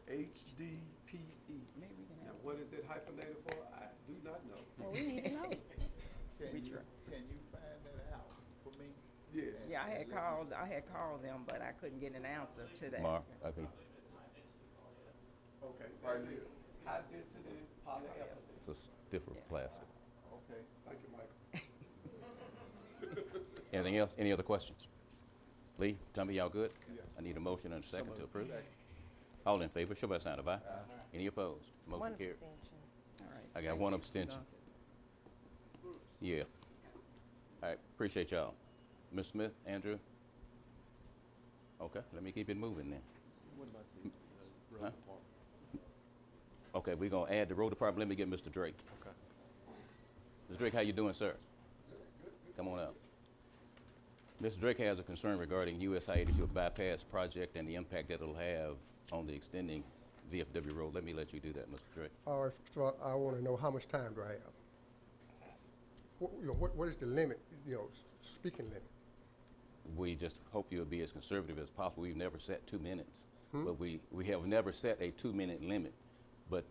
HDPE. Maybe we can Now, have. what is it hyphenated for? I do not know. Well, we need to know. Can We you, try. can you find that out for me? Yes. Yeah, I had And let me- called. I had called them, but I couldn't get an answer today. Mark, okay, Okay, there it is. High density polyethylene. it's a different Yeah. plastic. Okay. Thank you, Michael. Anything else? Any other questions? Lee, tell me y'all good? Yeah. I need a motion and a second to approve. Second. All in favor, show by sign of aye. Any opposed? One Motion carried. abstention. All right. I got Thank one you, Mr. abstention. Johnson. Yeah. All right, appreciate y'all. Ms. Smith, Andrew? Okay, let me keep it moving then. What about the road Huh? department? Okay, we're gonna add the road department. Let me get Mr. Drake. Okay. Mr. Drake, how you doing, sir? Come on up. Mr. Drake has a concern regarding US I-82 bypass project and the impact that it'll have on the extending VFW road. Let me let you do that, Mr. Drake. All right, first of all, I want to know how much time do I have? What is the limit, speaking limit? We just hope you'll be as conservative as possible. We've never set 2 minutes, but we have never set a 2-minute limit. But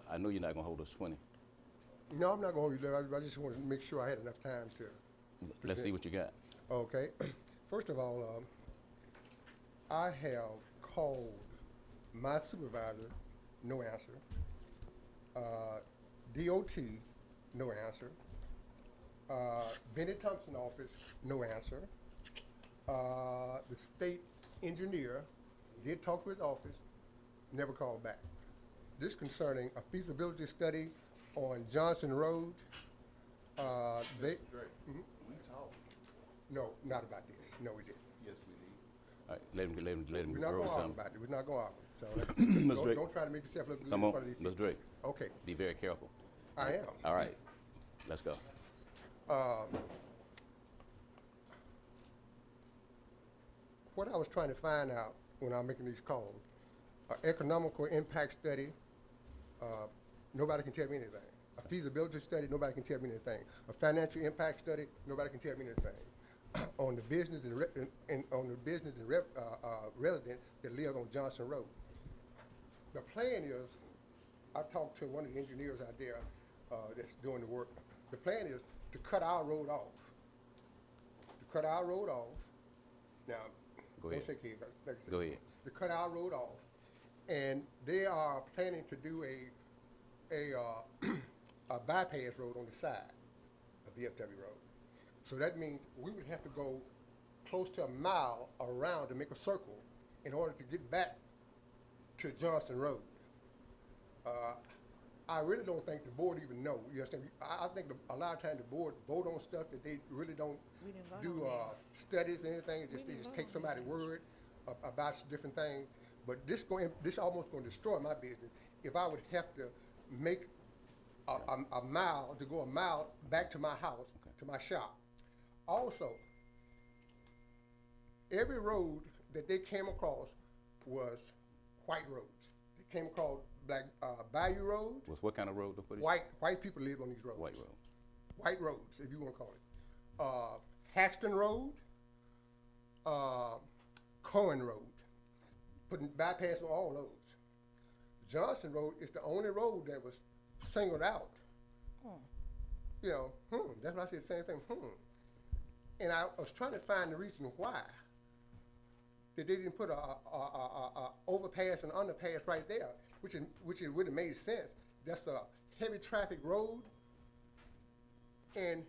I know you're not gonna hold us 20. No, I'm not going to hold you there. I just wanted to make sure I had enough time to. Let's see what you got. Okay. First of all, I have called my supervisor, no answer. DOT, no answer. Benny Thompson office, no answer. The state engineer did talk to his office, never called back. This concerning a feasibility study on Johnson Road. They, Mr. Drake, we talked. no, not about this. No, we didn't. Yes, we did. All right, let him We're not roll going to argue time. about it. We're not going to argue. So Ms. Drake. don't try to make yourself look good Come in front of on, these Ms. people. Drake, Okay, be very careful. I am. All right, let's go. What I was trying to find out when I'm making these calls, economical impact study, nobody can tell me anything. A feasibility study, nobody can tell me anything. A financial impact study, nobody can tell me anything. On the business and resident that live on Johnson Road. The plan is, I talked to one of the engineers out there that's doing the work. The plan is to cut our road off. To cut our road off. Now, Go don't ahead. shake your head, like I said. Go ahead. To cut our road off. And they are planning to do a bypass road on the side of VFW Road. So that means we would have to go close to a mile around to make a circle in order to get back to Johnson Road. I really don't think the board even know. You understand? I think a lot of times the board vote on stuff that they really don't We didn't vote do on studies or anything. They didn't just vote take on somebody's this. word about different things. But this almost going to destroy my business if I would have to make a mile to go a mile back to my house, to my shop. Also, every road that they came across was white roads. They came across Bayou Road. Was what kind of road? What is White people live on these roads. White road. White roads, if you want to call it. Haxton Road, Cohen Road, putting bypass on all those. Johnson Road is the only road that was singled out. That's what I said, the same thing, And I was trying to find the reason why that they didn't put a overpass and underpass right there, which it would have made sense. That's a heavy traffic road, and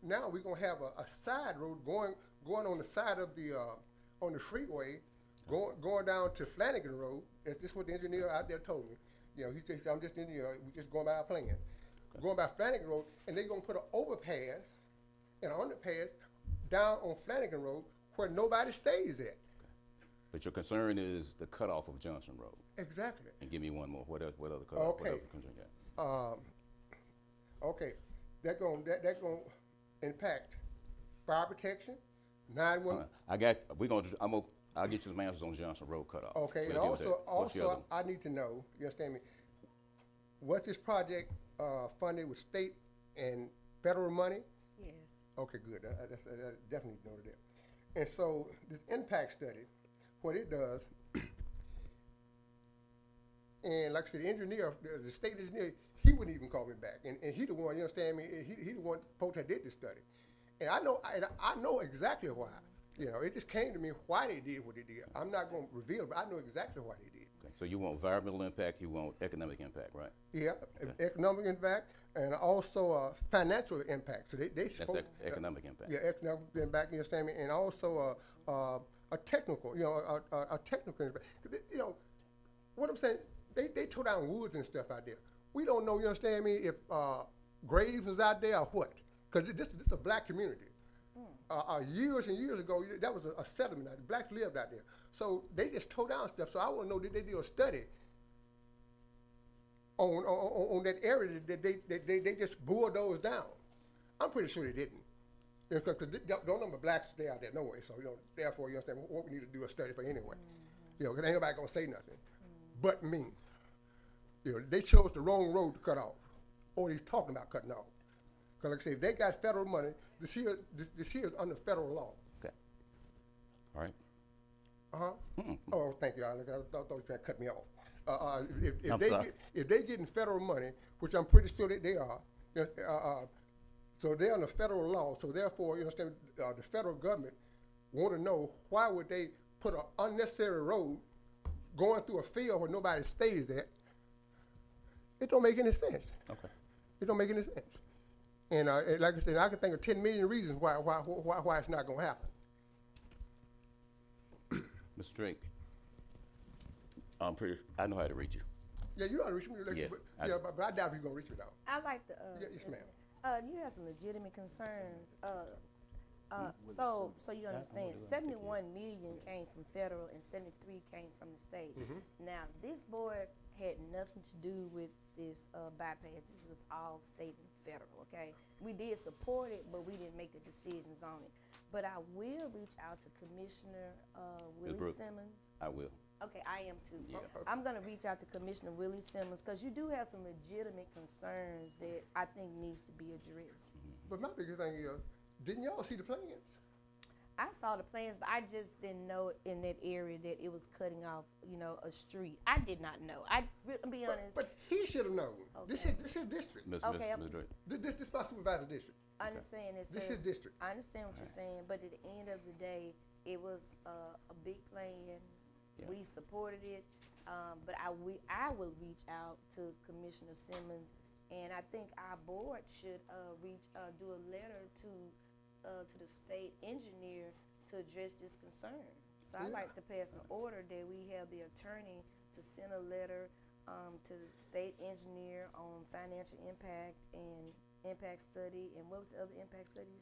now we're gonna have a side road going on the side of the on the freeway, going down to Flanagan Road. This is what the engineer out there told me. He just said, we just going by our plan. Going by Flanagan Road, and they're gonna put an overpass and an underpass down on Flanagan Road where nobody stays at. But your concern is the cutoff of Johnson Road. Exactly. And give me one more. What other cutoff? What Okay. other concern you got? Okay, that gonna impact fire protection, 911. I'll get you some answers on Johnson Road cutoff. Okay, and We'll deal with that. What's your also, other- I need to know. You understand me? Was this project funded with state and federal money? Yes. Okay, good. I definitely noted that. And so this impact study, what it does, And like I said, the engineer, the state engineer, he wouldn't even call me back. And he the one, you understand me? He the one supposed to did the study. And I know exactly why. You know, it just came to me why they did what they did. I'm not going to reveal, but I know exactly why they did. Okay. So you want environmental impact, you want economic impact, right? Yeah, economic impact and also financial impact. So they That's spoke, economic impact. yeah, economic impact. You understand me? And also a technical, you know, a technical impact. You know, what I'm saying, they tore down woods and stuff out there. We don't know, you understand me, if Graves was out there or what. Because this is a black community. Years and years ago, that was a settlement. Blacks lived out there. So they just tore down stuff. So I want to know, did they do a study on that area that they just bulldozed down? I'm pretty sure they didn't. Because don't number blacks stay out there no way. So, you know, therefore, you understand what we need to do a study for anyway. You know, because ain't nobody going to say nothing but me. You know, they chose the wrong road to cut off. Or he's talking about cutting off. Because like I say, if they got federal money, this here is under federal law. Okay. All right. Uh-huh. Oh, thank you. I thought you were trying to cut me off. If I'm they sorry. if they getting federal money, which I'm pretty sure that they are, so they're under federal law. So therefore, you understand, the federal government want to know why would they put an unnecessary road going through a field where nobody stays at. It don't make any sense. Okay. It don't make any sense. And like I said, I can think of 10 million reasons why it's not going to happen. Mr. Drake, I know how to reach you. Yeah, you ought to reach me. Yeah, But I doubt you're going to reach me now. I like to. Yes, ma'am. You have some legitimate concerns. So you understand, 71 million came from federal and 73 came from the state. Now, this board had nothing to do with this bypass. This was all state and federal, okay? We did support it, but we didn't make the decisions on it. But I will reach out to Commissioner Willie Brooks. Simmons. I will. Okay, I am too. Yeah. I'm gonna reach out to Commissioner Willie Simmons because you do have some legitimate concerns that I think needs to be addressed. But my biggest thing is, didn't y'all see the plans? I saw the plans, but I just didn't know in that area that it was cutting off, you know, a street. I did not know. I'll be honest. But he should have known. This Okay. is district. Okay, Ms. Drake. This is my supervisor district. I understand this. This is district. I understand what you're saying, but at the end of the day, it was a big plan. Yeah. We supported it, but I will reach out to Commissioner Simmons, and I think our board should do a letter to the state engineer to address this concern. So I'd like to pass an order that we have the attorney to send a letter to the state engineer on financial impact and impact study, and what was the other impact studies?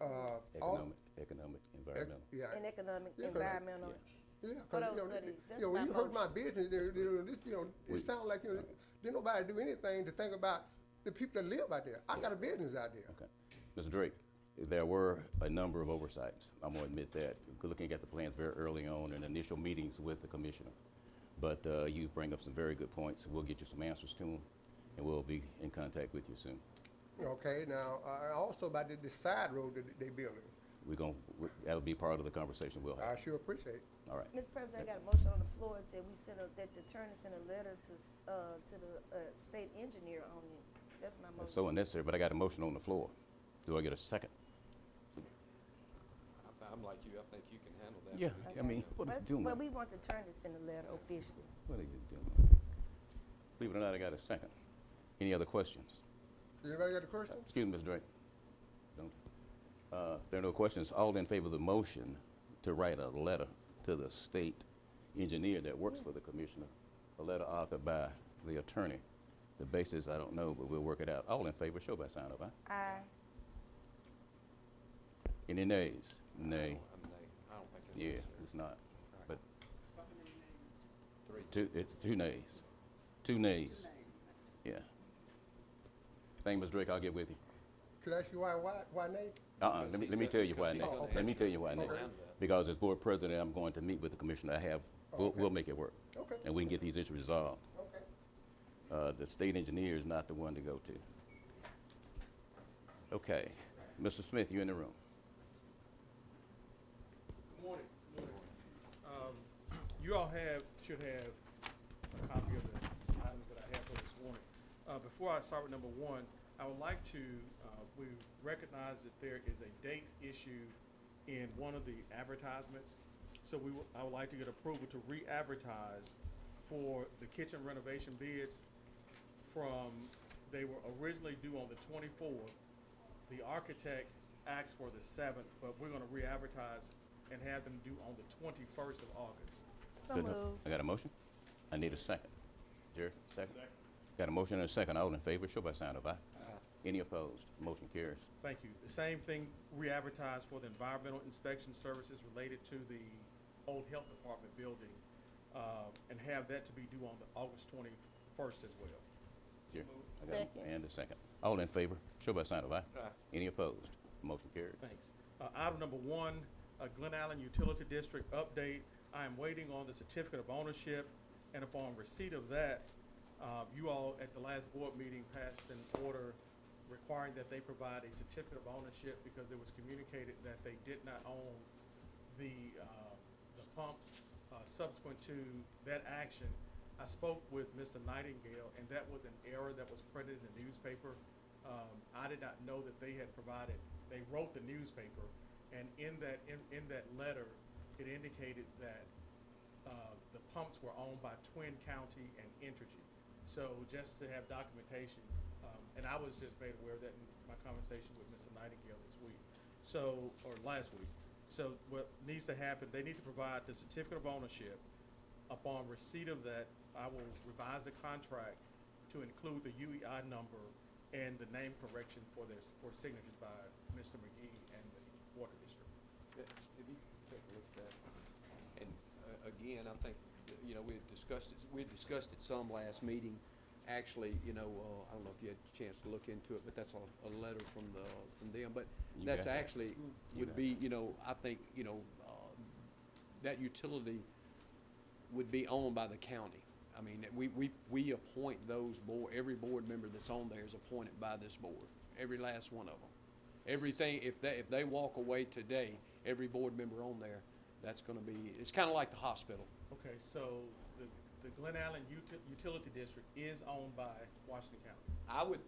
Economic, environmental. Yeah. And economic, Yeah, 'cause- environmental. Yeah, For 'cause, those studies. That's when my you hurt my motion. business, it sounds like, didn't nobody do anything to think about the people that live out there. I got a business out there. Okay. Mr. Drake, there were a number of oversights. I'm going to admit that. Looking at the plans very early on in initial meetings with the commissioner. But you bring up some very good points. We'll get you some answers to them, and we'll be in contact with you soon. Okay, now, also about this side road that they building. That'll be part of the conversation we'll I have. sure appreciate it. All right. Mr. President, I got a motion on the floor that that the attorney send a letter to the state engineer on this. That's my motion. That's so unnecessary, but I got a motion on the floor. Do I get a second? I'm like you, I think you can handle that. Yeah, pretty I mean, what are you doing? Well, we want the attorney to send a letter officially. What are you doing? Believe it or not, I got a second. Any other questions? Anybody got a question? Excuse me, Ms. Drake. Don't. If there are no questions, all in favor of the motion to write a letter to the state engineer that works for the commissioner, a letter authored by the attorney. The basis, I don't know, but we'll work it out. All in favor, show by sign of aye. Aye. Any nays? Nay. I'm nay. I don't think it's Yeah, necessary. it's not. But Three. it's two nays. Two nays. Yeah. Thank you, Ms. Drake. I'll get with you. Could I ask you why nay? Let me tell you why nay. Because he's gonna Let me answer tell it. you why He's nay. gonna handle that. Because as board president, I'm going to meet with the commissioner. We'll make it work. Okay. And we can get these issues resolved. Okay. The state engineer is not the one to go to. Okay. Mr. Smith, you're in the room. Good morning. You all should have a copy of the items that before I start with number one, I would like to, we recognize that there is a date issue in one of the advertisements. So I would like to get approval to re-advertise for the kitchen renovation bids from, they were originally due on the 24th. The architect asked for the 7th, but we're gonna re-advertise and have them due on the 21st of August. So Good enough. moved. I got a motion? I need a second. Jerry, second? Got a motion and a second. All in favor, show by sign of aye. Any opposed? Motion carries. Thank you. The same thing, re-advertise for the environmental inspection services related to the old health department building, and have that to be due on the August 21st as well. Jerry? I got a- Second. And a second. All in favor, show by sign of aye. Aye. Any opposed? Motion carries. Thanks. Item number one, Glen Allen Utility District update. I am waiting on the certificate of ownership, and upon receipt of that, you all at the last board meeting passed an order requiring that they provide a certificate of ownership because it was communicated that they did not own the pumps. Subsequent to that action, I spoke with Mr. Nightingale, and that was an error that was printed in the newspaper. I did not know that they had provided, they wrote the newspaper, and in that letter, it indicated that the pumps were owned by Twin County and Entergy. So just to have documentation, and I was just made aware of that in my conversation with Mr. Nightingale this week, or last week. So what needs to happen, they need to provide the certificate of ownership. Upon receipt of that, I will revise the contract to include the UEI number and the name correction for signatures by Mr. McGee and the Water District. Have you take a look at that? And again, I think, we had discussed it some last meeting. Actually, I don't know if you had a chance to look into it, but that's a letter from them. But You that's got that? actually You would got be, I think, that utility would be owned by the county. I mean, we appoint every board member that's on there is appointed by this board, every last one of them. Everything, if they walk away today, every board member on there, that's gonna be, it's kinda like the hospital. Okay, so the Glen Allen Utility District is owned by Washington County. I would,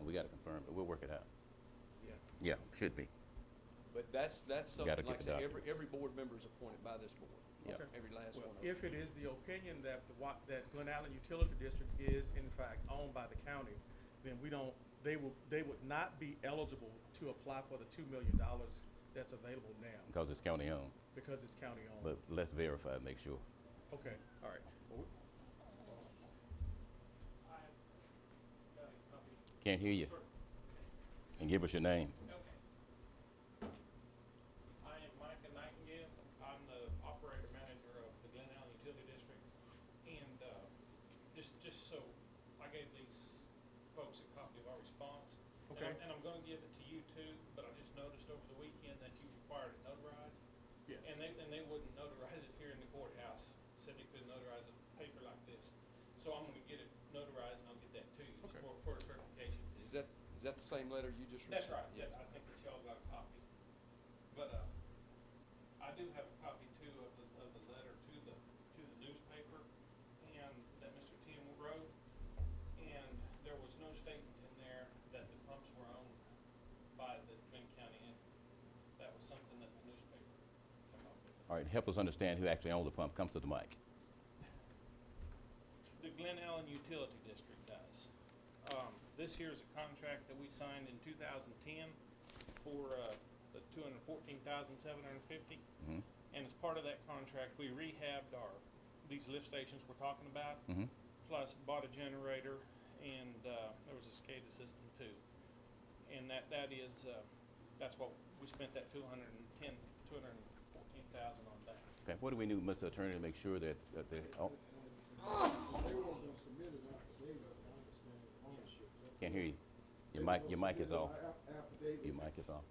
We gotta confirm, but we'll work it out. Yeah. Yeah, should be. but that's Gotta something, get like I the said, documents. every board member is appointed by this board. Yeah. Okay. Every last Well, one of them. if it is the opinion that that Glen Allen Utility District is in fact owned by the county, then they would not be eligible to apply for the $2 million that's available now Because it's county owned, because it's county owned. but let's verify, make sure. Okay, all right. Well, Can't hear you. And give us your name. I am Micah Nightingale. I'm the operator manager of the Glen Allen Utility District. And just so I gave these folks a copy of our response. Okay. And I'm gonna give it to you too, but I just noticed over the weekend that you required it notarized. Yes. And they wouldn't notarize it here in the courthouse. Said they couldn't notarize a paper like this. So I'm gonna get it notarized and I'll get that to you Okay. for certification. Is that the same letter you just received? That's right, yes, I think that y'all got a copy. But, I do have a copy too of the letter to the newspaper and that Mr. Tim wrote. And there was no statement in there that the pumps were owned by the Twin County entity. That was something that the newspaper came up with. All right, help us understand who actually owns the pump. Come to the mic. The Glen Allen Utility District does. This here's a contract that we signed in 2010 for the $214,750. Mhm. And as part of that contract, we rehabbed these lift stations we're talking about, Mhm. plus bought a generator, and there was a SCADA system too. And that's what we spent that $214,000 on that. Okay, what do we do, Mr. Attorney, to make sure that they, can't hear you. Your mic is off. Your mic is off.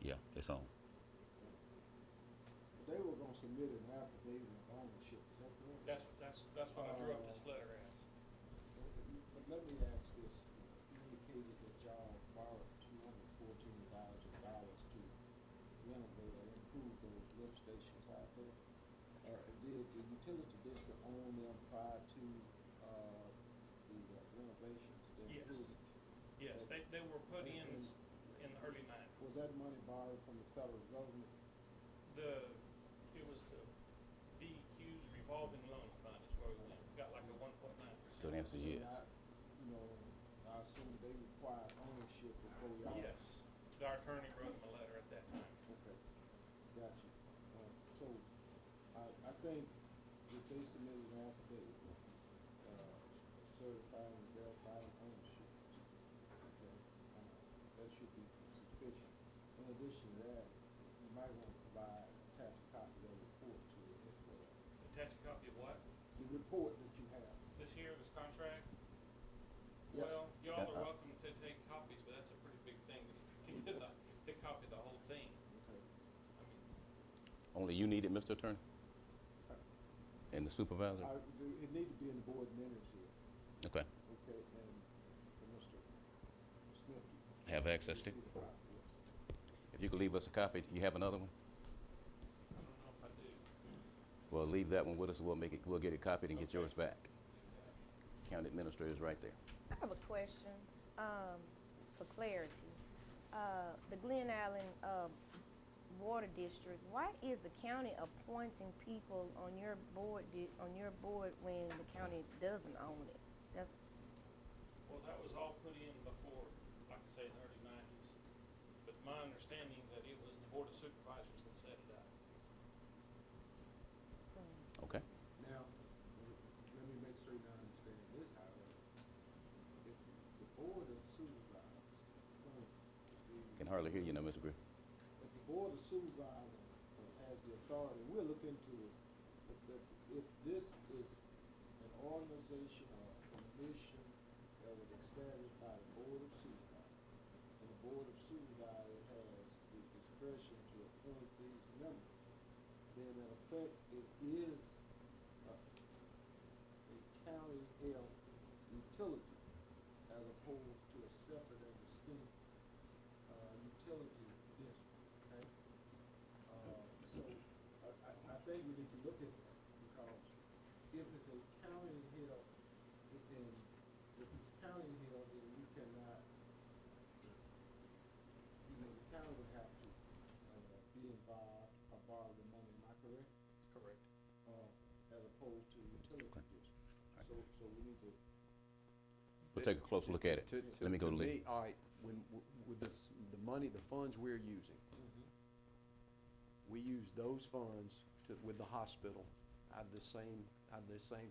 Yeah, it's on. They were gonna submit an affidavit of ownership, is that correct? That's what I drew up this letter as. But let me ask this, you indicated that borrowed $214,000 to renovate or improve those lift stations out there? Or did the utility district own them prior to, the renovations, the Yes. improvements? Yes, they were put in in the early nineties. Was that money borrowed from the federal government? It was the DEQ's revolving loan fund is where we went. Got like a 1.9%. So the answer is yes. Not, you know, I assume they required ownership before y'all. Yes, our attorney wrote him a letter at that time. Okay, got you. So, I think that they submitted an affidavit, certifying and verifying ownership. Okay, that should be sufficient. In addition to that, you might want to provide, attach a copy of the report to us as well. Attach a copy of what? The report that you have. This contract? Yes. Well, y'all are welcome to take copies, but that's a pretty big thing to get to copy the whole thing. Okay. I mean, Only you need it, Mr. Attorney? And the supervisor? It need to be in the board minutes here, Okay. okay, and Mr. Smith. Have access to? Yes. If you could leave us a copy, you have another one? I don't know if I do. Well, leave that one with us, we'll get it copied and get yours back. County administrator's right there. I have a question, for clarity. The Glen Allen, Water District, why is the county appointing people on your board, when the county doesn't own it? That's, Well, that was all put in before, like I say, in the early nineties. But my understanding that it was the Board of Supervisors that set it up. Okay. Now, let me make sure you understand this, however. If the board of supervisors, Can hardly hear you now, Mr. Griffin. if the board of supervisors has the authority, we'll look into it. If this is an organization or a commission that was established by the board of supervisors, and the board of supervisors has the discretion to appoint these members, then in effect, it is a county health utility as opposed to a separate and distinct, utility district, okay? So, I think we need to look at that, because if it's a county health, then, if it's county health, then we cannot, the county would have to, be involved or borrow the money, am I correct? Correct. As opposed to utility district. So we need to. We'll take a closer look at it. Let me go to Lee. All right, with this, the money, the funds we're using, we use those funds with the hospital out of the same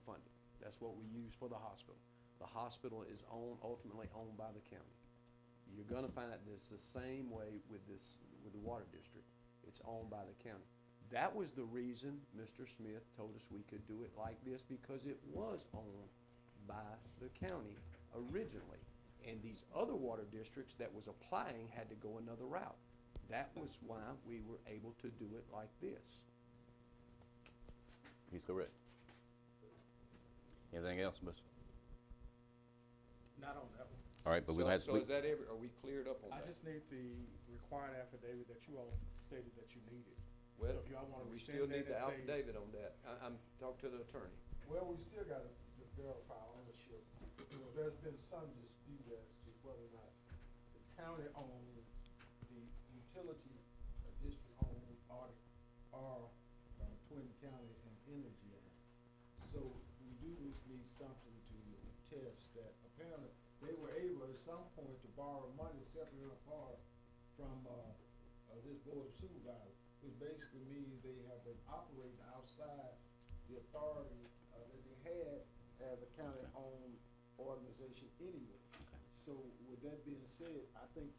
funding. That's what we use for the hospital. The hospital is ultimately owned by the county. You're gonna find out that it's the same way with the water district. It's owned by the county. That was the reason Mr. Smith told us we could do it like this, because it was owned by the county originally. And these other water districts that was applying had to go another route. That was why we were able to do it like this. He's correct. Anything else, Mr.? Not on that one. All right, but we'll have. So is that are we cleared up on I that? just need the required affidavit that you all stated that you needed. Well, So if y'all wanna we rescind still need that the and say- affidavit on that. I'm talking to the attorney. Well, we still gotta verify ownership. You know, there's been some dispute as to whether or not the county owns, the utility district owns, or Twin County and Energy Act. So we do need something to attest that apparently they were able at some point to borrow money separate and apart from, this board of supervisors, which basically means they have been operating outside the authority, that they had as a county-owned organization anyway. So with that being said, I think,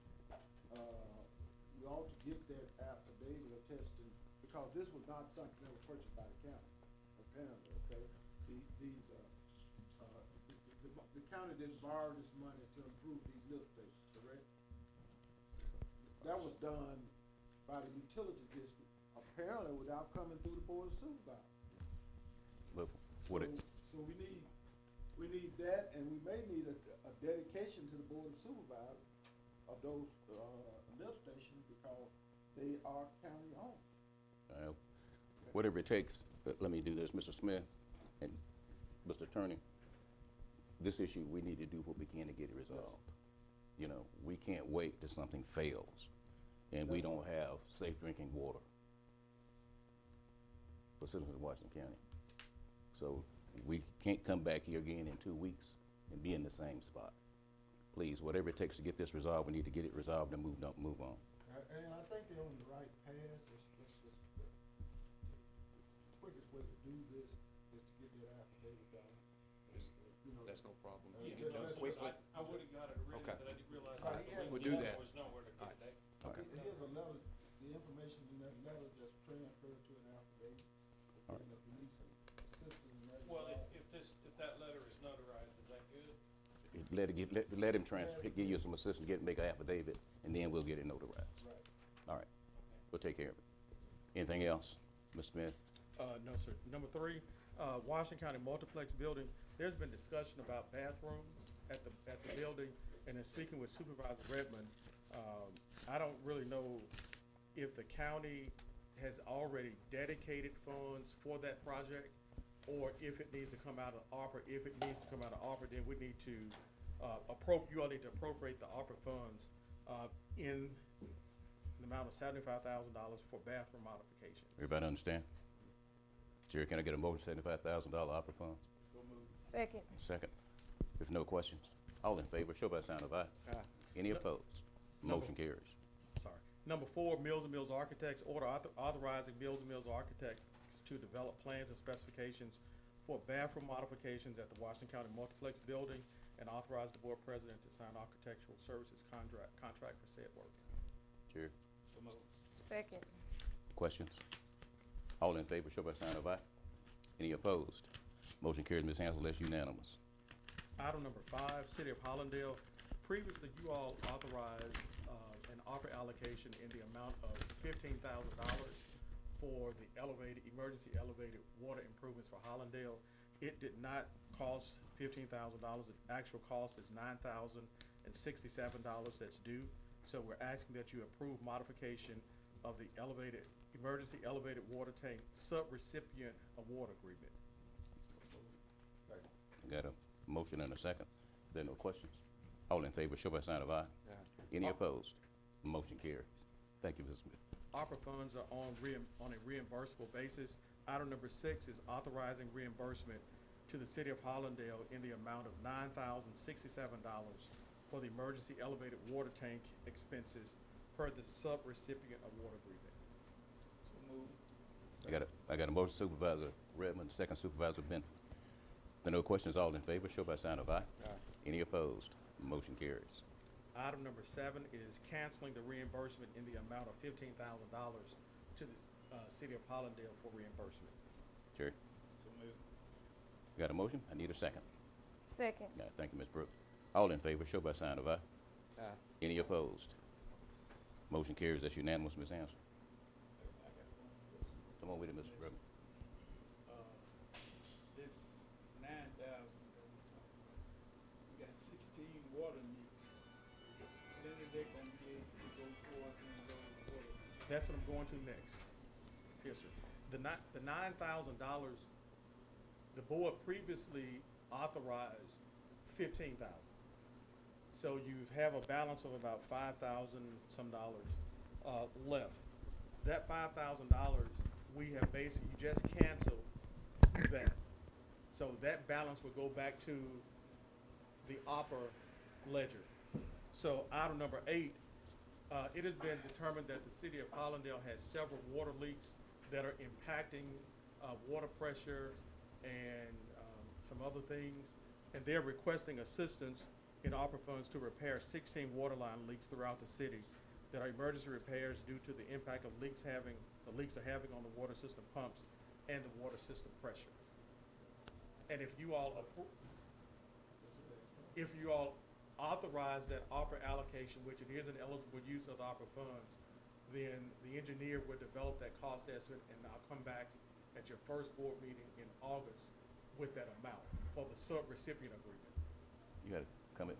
we ought to get that affidavit attesting, because this was not something that was purchased by the county, apparently, okay? The county didn't borrow this money to improve these lift stations, correct? That was done by the utility district, apparently without coming through the board of supervisors. But would it, So we need that, and we may need a dedication to the board of supervisors of those, lift stations because they are county owned. Whatever it takes, let me do this, Mr. Smith and Mr. Attorney. This issue, we need to do what we can to get it resolved. You know, we can't wait till something fails and we don't have safe drinking water for citizens of Washington County. So we can't come back here again in 2 weeks and be in the same spot. Please, whatever it takes to get this resolved, we need to get it resolved and move on. And I think they're on the right path. It's just the quickest way to do this is to get that affidavit done. You know, That's no problem. Yeah, You can do it that's- quickly. I would've got it ready, Okay. but I didn't realize All right, that yeah. the We'll do legal that. was nowhere to All get right. that. Okay. Here's a letter, the information in that letter that's transferred to an affidavit. All And if you need some assistance in that. Well, regard, if that letter is notarized, is that good? Let him transfer, give you some assistance, make an affidavit, and then we'll get it notarized. Right. All right, we'll take care of it. Anything else, Mr. Smith? No, sir. Number 3, Washington County Multiplex Building, there's been discussion about bathrooms at the building, and in speaking with Supervisor Redmond, I don't really know if the county has already dedicated funds for that project, or if it needs to come out of ARPA. If it needs to come out of ARPA, then we need to, you all need to appropriate the ARPA funds, in the amount of $75,000 for bathroom modifications. Everybody understand? Jerry, can I get a motion, $75,000 opera funds? Second. Second. If no questions, all in favor, show by sign of aye. Aye. Any opposed? Motion carries. Sorry. Number 4, Mills and Mills Architects, order authorizing Mills and Mills Architects to develop plans and specifications for bathroom modifications at the Washington County Multiplex Building, and authorize the board president to sign architectural services contract for said work. Jerry, Second. questions? All in favor, show by sign of aye. Any opposed? Motion carries, Ms. Hansel, that's unanimous. Item number 5, City of Hollandale. Previously, you all authorized an ARPA allocation in the amount of $15,000 for the emergency elevated water improvements for Hollandale. It did not cost $15,000. The actual cost is $9,067 that's due. So we're asking that you approve modification of the emergency elevated water tank sub-recipient award agreement. I got a motion and a second. There are no questions. All in favor, show by sign of aye. Any opposed? Motion carries. Thank you, Ms. Smith. ARPA funds are on a reimbursable basis. Item number 6 is authorizing reimbursement to the City of Hollandale in the amount of $9,067 for the emergency elevated water tank expenses per the sub-recipient award agreement. I got a motion, Supervisor Redmond, second Supervisor Benford. There are no questions, all in favor, show by sign of aye. Any opposed? Motion carries. Item number 7 is canceling the reimbursement in the amount of $15,000 to the City of Hollandale for reimbursement. Jerry? Got a motion? I need a second. Second. Thank you, Ms. Brooks. All in favor, show by sign of aye. Any opposed? Motion carries, that's unanimous, Ms. Hansel. Come on with it, Mr. Redmond. This 9,000 that we talking about, we got 16 water leaks. Is any of that gonna be able to go towards any of those water leaks? That's what I'm going to next. Yes, sir. The $9,000, the board previously authorized $15,000. So you have a balance of about $5,000 some dollars left. That $5,000, we have basically just canceled that. So that balance would go back to the ARPA ledger. So item number 8, it has been determined that the City of Hollandale has several water leaks that are impacting water pressure and some other things, and they're requesting assistance in ARPA funds to repair 16 water line leaks throughout the city that are emergency repairs due to the impact of the leaks are having on the water system pumps and the water system pressure. And if you all authorize that ARPA allocation, which it is an eligible use of the ARPA funds, then the engineer would develop that cost estimate, and I'll come back at your first board meeting in August with that amount for the sub-recipient agreement. You had a comment?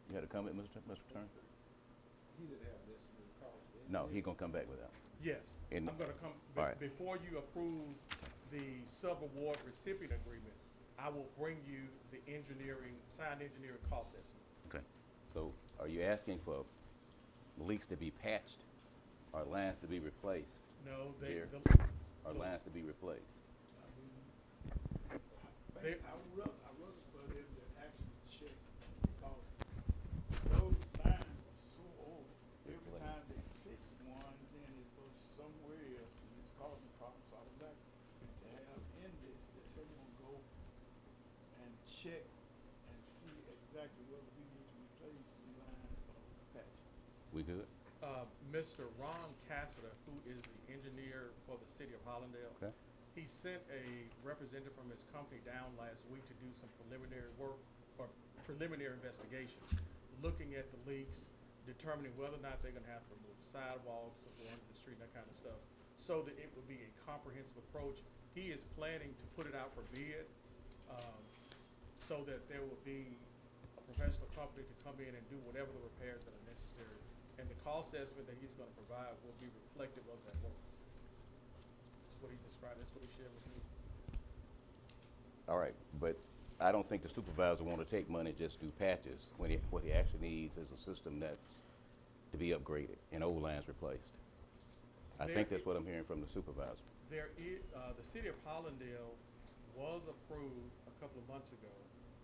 You had a comment, Mr. Turner? he didn't have an estimated cost. No, he gonna come back with that. Yes, And- I'm gonna come, all right. before you approve the sub-award recipient agreement, I will bring you the signed engineering cost estimate. Okay. So are you asking for leaks to be patched or lines to be replaced? No, Jerry? Or Look. lines to be replaced? They- I would rather for them to actually check, because those lines are so old. Every time they fix one, then it goes somewhere else and it's causing problems. So I would like to have in this that someone go and check and see exactly whether we need to replace some line or patch. We good? Mr. Ron Cassiter, who is the engineer for the city of Hollandale, Okay. he sent a representative from his company down last week to do some preliminary work or preliminary investigations, looking at the leaks, determining whether or not they're gonna have to remove sidewalks or go under the street, and that kind of stuff, so that it would be a comprehensive approach. He is planning to put it out for bid, so that there will be a professional company to come in and do whatever the repairs that are necessary. And the cost estimate that he's gonna provide will be reflective of that work. That's what he described, that's what he shared with me. All right, but I don't think the supervisor want to take money just to do patches when what he actually needs is a system that's to be upgraded and old lines replaced. I think There that's what I'm hearing from the supervisor. There is, the city of Hollandale was approved a couple of months ago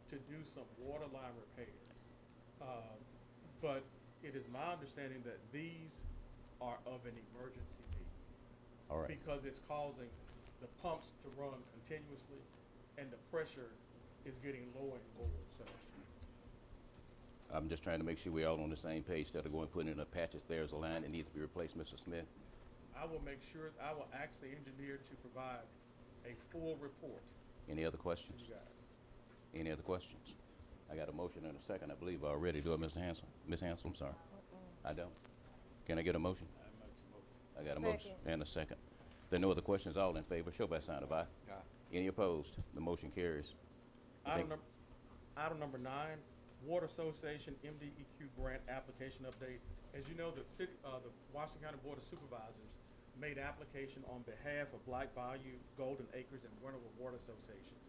to do some water line repairs. But it is my understanding that these are of an emergency need. All right. Because it's causing the pumps to run continuously and the pressure is getting lower and lower, so. I'm just trying to make sure we're all on the same page instead of going putting in a patch if there's a line that needs to be replaced, Mr. Smith. I will make sure, I will ask the engineer to provide a full report Any other to questions? you guys. Any other questions? I got a motion and a second, I believe already. Do it, Mr. Hansel? Ms. Hansel, I'm sorry. I don't. Can I get a motion? I got a motion Second. and a second. If there are no other questions, all in favor, show by sign of aye. Any opposed? The motion carries. Item number 9, Water Association MDEQ grant application update. As you know, the Washington County Board of Supervisors made application on behalf of Black Bayou, Golden Acres, and Winterville Water Associations.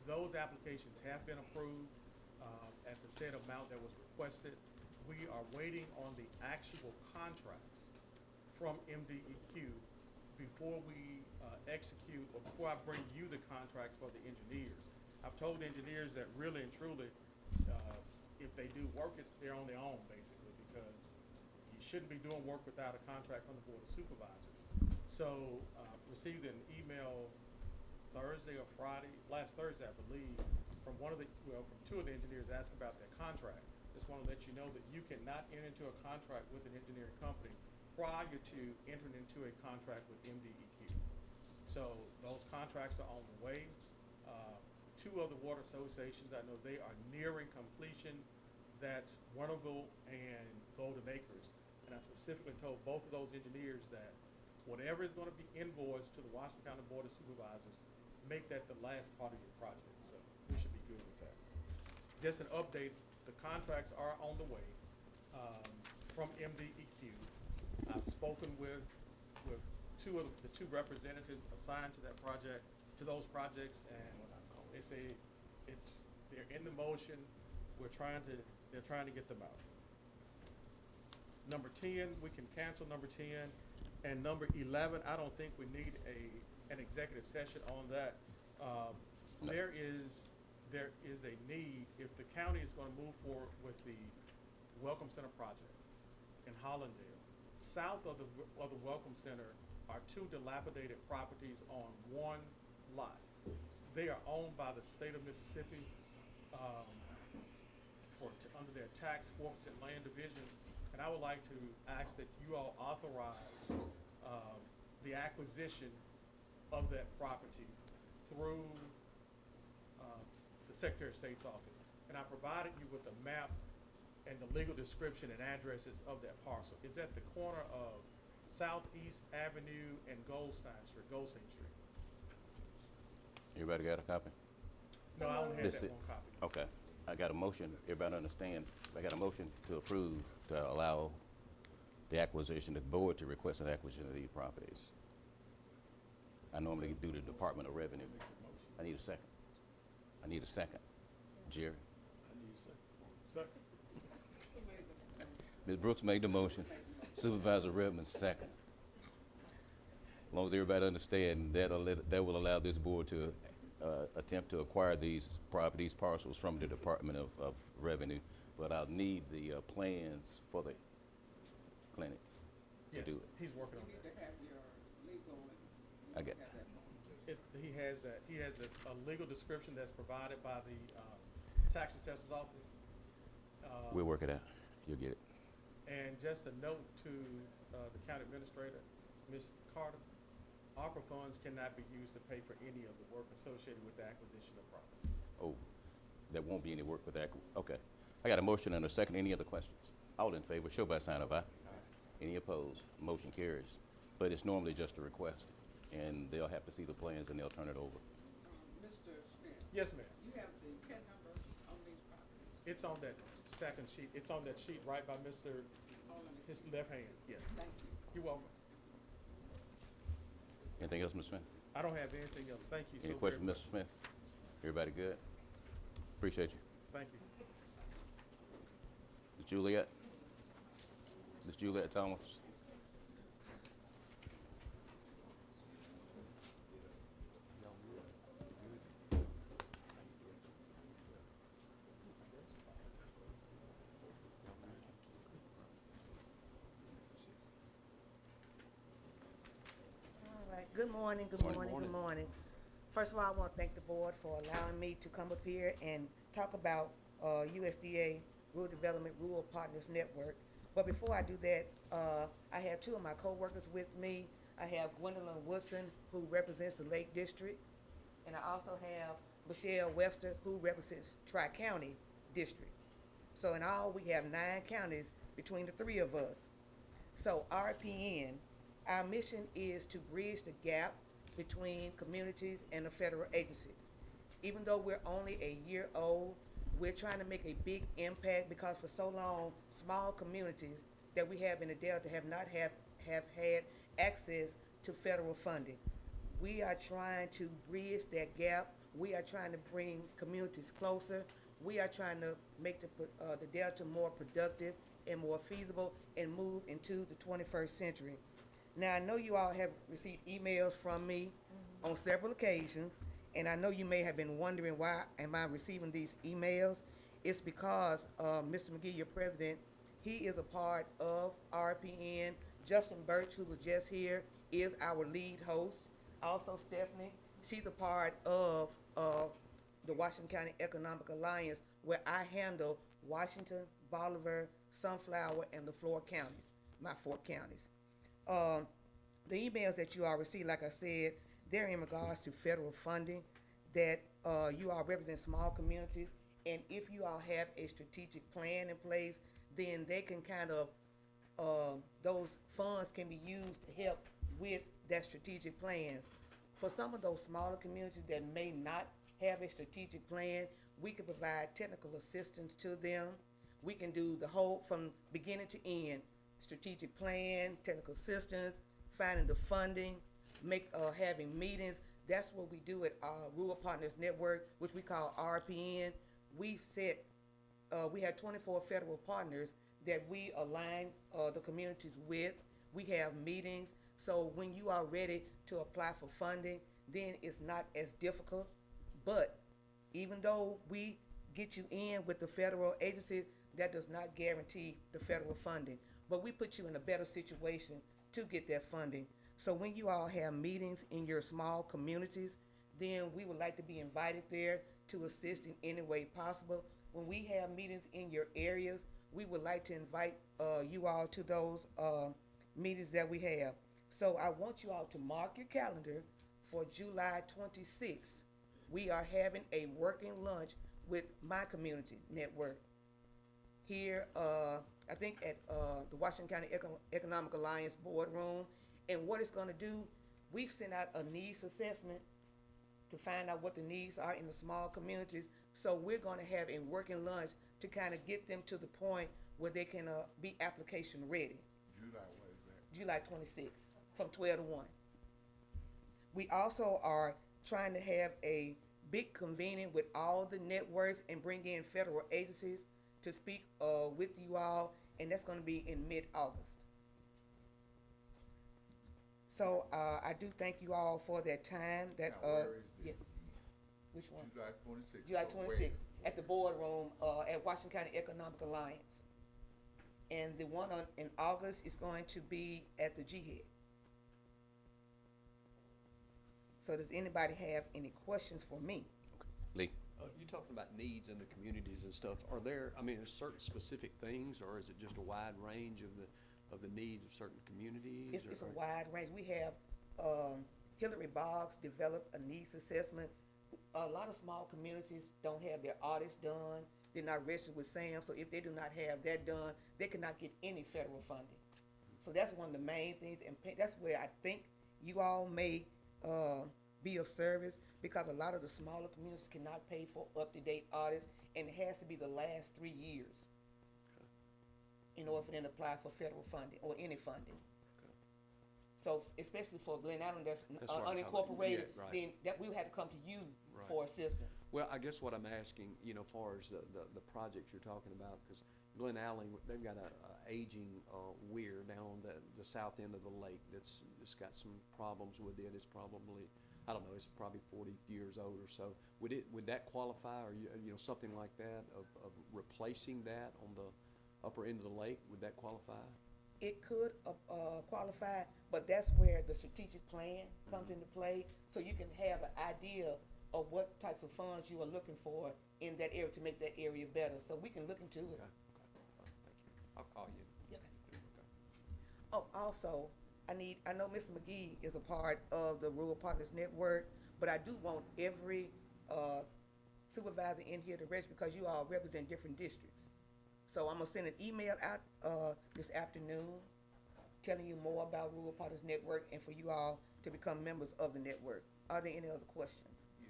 Those applications have been approved at the said amount that was requested. We are waiting on the actual contracts from MDEQ before we execute, or before I bring you the contracts for the engineers. I've told the engineers that really and truly, if they do work, they're on their own, basically, because you shouldn't be doing work without a contract from the Board of Supervisors. So, received an email Thursday or Friday, last Thursday, I believe, from from 2 of the engineers asking about their contract. Just want to let you know that you cannot enter into a contract with an engineering company prior to entering into a contract with MDEQ. So those contracts are on the way. 2 other water associations, I know they are nearing completion. That's Winterville and Golden Acres. And I specifically told both of those engineers that whatever is going to be invoiced to the Washington County Board of Supervisors, make that the last part of your project. So we should be good with that. Just an update, the contracts are on the way from MDEQ. I've spoken with the two representatives assigned to that project, to those projects, and they say they're in the motion. They're trying to get them out. Number 10, we can cancel number 10, and number 11, I don't think we need an executive session on that. No. There is a need, if the county is going to move forward with the Welcome Center project in Hollandale. South of the Welcome Center are 2 dilapidated properties on 1 lot. They are owned by the state of Mississippi under their tax forfeited land division. And I would like to ask that you all authorize the acquisition of that property through the Secretary of State's office. And I provided you with a map and the legal description and addresses of that parcel. It's at the corner of Southeast Avenue and Goldstein Street. Everybody got a copy? No, I only had This that it. 1 copy. Okay. I got a motion. Everybody understand? I got a motion to approve to allow the acquisition, the board to request an acquisition of these properties. I normally do the Department of Revenue. I need a second. I need a second. Jerry? I need a second. Ms. Brooks made the motion. Supervisor Redmond second. As long as everybody understands, that will allow this board to attempt to acquire these properties, parcels from the Department of Revenue. But I'll need the plans for the clinic to Yes, do it. he's working on that. I get He has that. He has a legal description that's provided by the tax assessor's office. We'll work it out. You'll get it. And just a note to the county administrator, Ms. Carter, ARPA funds cannot be used to pay for any of the work associated with the acquisition of property. Oh, there won't be any work with that. Okay. I got a motion and a second. Any other questions? All in favor, show by sign of aye. Any opposed? Motion carries. But it's normally just a request, and they'll have to see the plans and they'll turn it over. Mr. Smith, Yes, ma'am. you have the PIN number on these properties? It's on that second sheet. It's on that sheet right by his left hand. Yes. Thank you. You're welcome. Anything else, Mr. Smith? I don't have anything else. Thank you so Any very questions, much. Mr. Smith? Everybody good? Appreciate you. Thank you. Ms. Juliet? Ms. Juliet Thomas? All right, good morning, good Morning. morning, good Morning. morning. First of all, I want to thank the board for allowing me to come up here and talk about USDA Rural Development Rural Partners Network. But before I do that, I have two of my co-workers with me. I have Gwendolyn Woodson, who represents the Lake District, and I also have Michelle Webster, who represents Tri-County District. So in all, we have 9 counties between the 3 of us. So RPN, our mission is to bridge the gap between communities and the federal agencies. Even though we're only a year old, we're trying to make a big impact because for so long, small communities that we have in the Delta have not have had access to federal funding. We are trying to bridge that gap. We are trying to bring communities closer. We are trying to make the Delta more productive and more feasible and move into the 21st century. Now, I know you all have received emails from me on several occasions, and I know you may have been wondering why am I receiving these emails. It's because Mr. McGee, your president, he is a part of RPN. Justin Birch, who was just here, is our lead host. Also, Stephanie, she's a part of the Washington County Economic Alliance, where I handle Washington, Bolivar, Sunflower, and the Florida counties, my 4 counties. The emails that you all receive, like I said, they're in regards to federal funding that you all represent small communities, and if you all have a strategic plan in place, then they can kind of, those funds can be used to help with that strategic plans. For some of those smaller communities that may not have a strategic plan, we can provide technical assistance to them. We can do the whole, from beginning to end, strategic plan, technical assistance, finding the funding, having meetings. That's what we do at our Rural Partners Network, which we call RPN. We have 24 federal partners that we align the communities with. We have meetings, so when you are ready to apply for funding, then it's not as difficult. But even though we get you in with the federal agency, that does not guarantee the federal funding. But we put you in a better situation to get that funding. So when you all have meetings in your small communities, then we would like to be invited there to assist in any way possible. When we have meetings in your areas, we would like to invite you all to those meetings that we have. So I want you all to mark your calendar for July 26th. We are having a working lunch with my community network here, I think at the Washington County Economic Alliance boardroom. And what it's gonna do, we've sent out a needs assessment to find out what the needs are in the small communities. So we're gonna have a working lunch to kind of get them to the point where they can be application ready. July, what is that? July 26th, from 12 to 1. We also are trying to have a big convening with all the networks and bring in federal agencies to speak with you all, and that's going to be in mid-August. So I do thank you all for that time. That Now, where is yeah, this again? which one? July 26th. July or where? 26th at the boardroom at Washington County Economic Alliance, and the one in August is going to be at the G-Head. So does anybody have any questions for me? Lee? You talking about needs in the communities and stuff, are there, I mean, are certain specific things, or is it just a wide range of the needs of certain communities? It's a or- wide range. We have Hillary Boggs developed a needs assessment. A lot of small communities don't have their audits done. They're not registered with SAM, so if they do not have that done, they cannot get any federal funding. So that's one of the main things, and that's where I think you all may be of service, because a lot of the smaller communities cannot pay for up-to-date audits, and it has to be the last 3 years in order for them to apply for federal funding or any funding. So especially for Glen Allen, that's That's what I'm talking about. unincorporated, Yeah, right. then that we would have to come to you Right. for assistance. Well, I guess what I'm asking, you know, far as the projects you're talking about, because Glen Allen, they've got a aging weir down on the south end of the lake that's got some problems with it. It's probably, I don't know, it's probably 40 years old or so. Would that qualify, or you know, something like that, of replacing that on the upper end of the lake? Would that qualify? It could qualify, but that's where the strategic plan comes into play, so you can have an idea of what types of funds you are looking for in that area to make that area better. So we can look into it. Okay, thank you. I'll call you. Okay. Oh, also, I know Mr. McGee is a part of the Rural Partners Network, but I do want every supervisor in here to register, because you all represent different districts. So I'm gonna send an email out this afternoon telling you more about Rural Partners Network and for you all to become members of the network. Are there any other questions?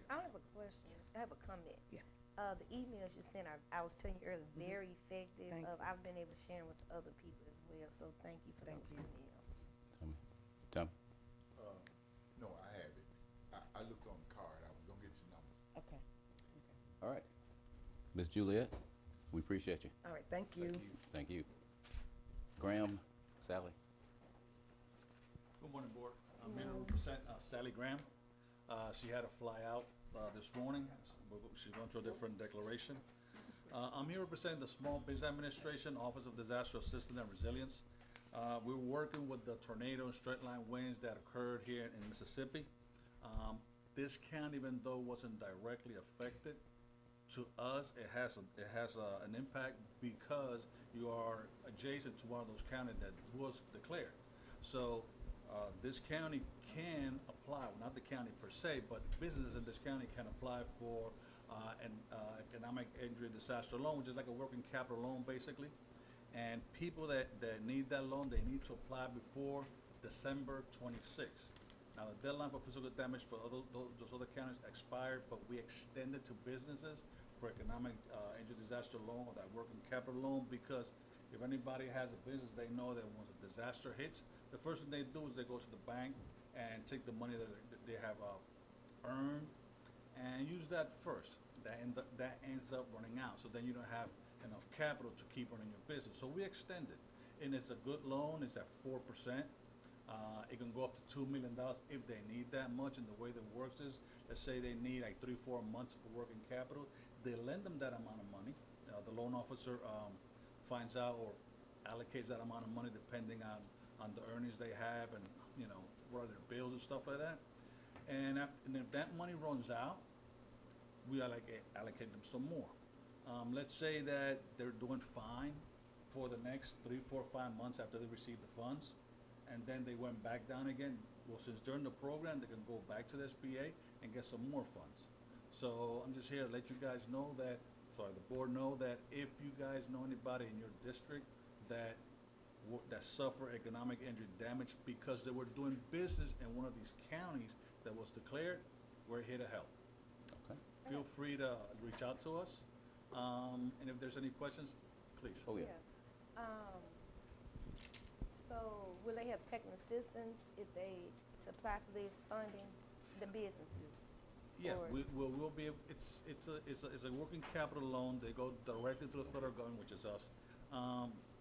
I don't have a question. I have a comment. Yeah. The emails you sent, I was telling you earlier, very effective. Thank you. I've been able to share them with other people as well, so thank you for Thank those you. emails. Tom? No, I have it. I looked on the card. I was gonna get your number. Okay. All right. Ms. Juliet, we appreciate you. All right, thank you. Thank you. Graham, Sally? Good morning, Board. I'm here to represent Sally Graham. She had to fly out this morning. She's going through a different declaration. I'm here representing the Small Business Administration, Office of Disaster Assistance and Resilience. We're working with the tornado and straight line winds that occurred here in Mississippi. This county, even though it wasn't directly affected, to us, it has an impact because you are adjacent to one of those counties that was declared. So this county can apply, well, not the county per se, but businesses in this county can apply for an economic injury disaster loan, which is like a working capital loan basically. And people that need that loan, they need to apply before December 26th. Now, the deadline for physical damage for those other counties expired, but we extended to businesses for economic injury disaster loan, or that working capital loan, because if anybody has a business, they know that once a disaster hits, the first thing they do is they go to the bank and take the money that they have earned and use that first. That ends up running out, so then you don't have enough capital to keep running your business. So we extended, and it's a good loan. It's at 4%. It can go up to $2 million if they need that much. And the way that works is, let's say they need like 3-4 months for working capital. They lend them that amount of money. The loan officer finds out or allocates that amount of money depending on the earnings they have and, you know, what are their bills and stuff like that. And if that money runs out, we allocate them some more. Let's say that they're doing fine for the next 3, 4, 5 months after they receive the funds, and then they went back down again. Well, since they're in the program, they can go back to the SBA and get some more funds. So I'm just here to let you guys know that, the board know that if you guys know anybody in your district that suffer economic injury damage because they were doing business in one of these counties that was declared, we're here to help. Okay. Feel free to reach out to us. And if there's any questions, please. Oh, yeah. So will they have technical assistance if they, to apply for this funding, the businesses? Yes, Or- we'll be, it's a working capital loan, they go directly to the federal government, which is us.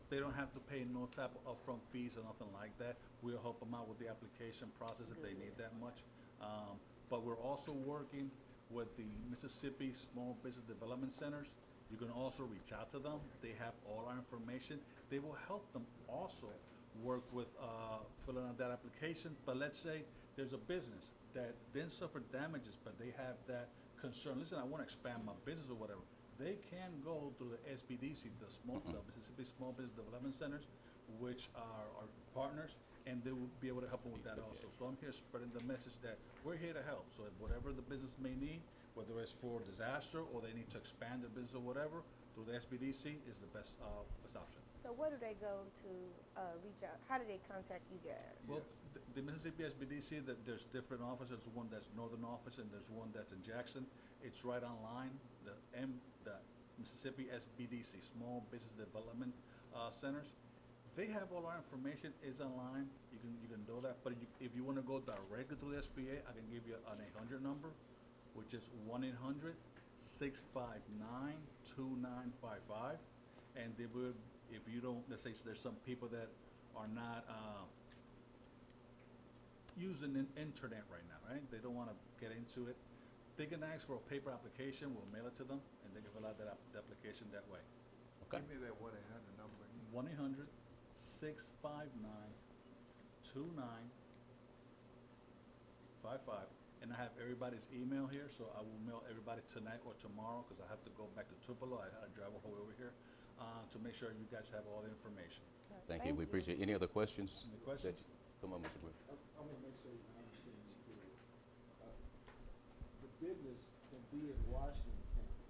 They don't have to pay no type of upfront fees or nothing like that. We'll help them out with the application process if they need that much. But we're also working with the Mississippi Small Business Development Centers. You can also reach out to them, they have all our information. They will help them also work with, filling out that application. But let's say there's a business that didn't suffer damages, but they have that concern, listen, I wanna expand my business or whatever. They can go through the SBDC, the Mississippi Small Business Development Centers, which are our partners, and they will be able to help them with that also. So I'm here spreading the message that we're here to help. So if whatever the business may need, whether it's for disaster or they need to expand their business or whatever, through the SBDC is the best option. So where do they go to, reach out? How do they contact you guys? Well, the Mississippi SBDC, there's different offices, one that's northern office and there's one that's in Jackson. It's right online, the Mississippi SBDC, Small Business Development Centers. They have all our information, is online, you can do that, but if you wanna go directly to the SBA, I can give you an 800 number, which is 1-800-659-2955, and they will, if you don't, let's say there's some people that are not, using the internet right now, right? They don't wanna get into it. They can ask for a paper application, we'll mail it to them, and they can fill out that the application that way. Okay. Give me that 1-800 number. 1-800-659-2955, and I have everybody's email here, so I will mail everybody tonight or tomorrow, cause I have to go back to Tupelo, I drive all the way over here, to make sure you guys have all the information. Thank you, we appreciate it. Any other questions? Any questions? Come on, Mr. Wood. I'm gonna make sure I understand this clearly. The business can be in Washington County,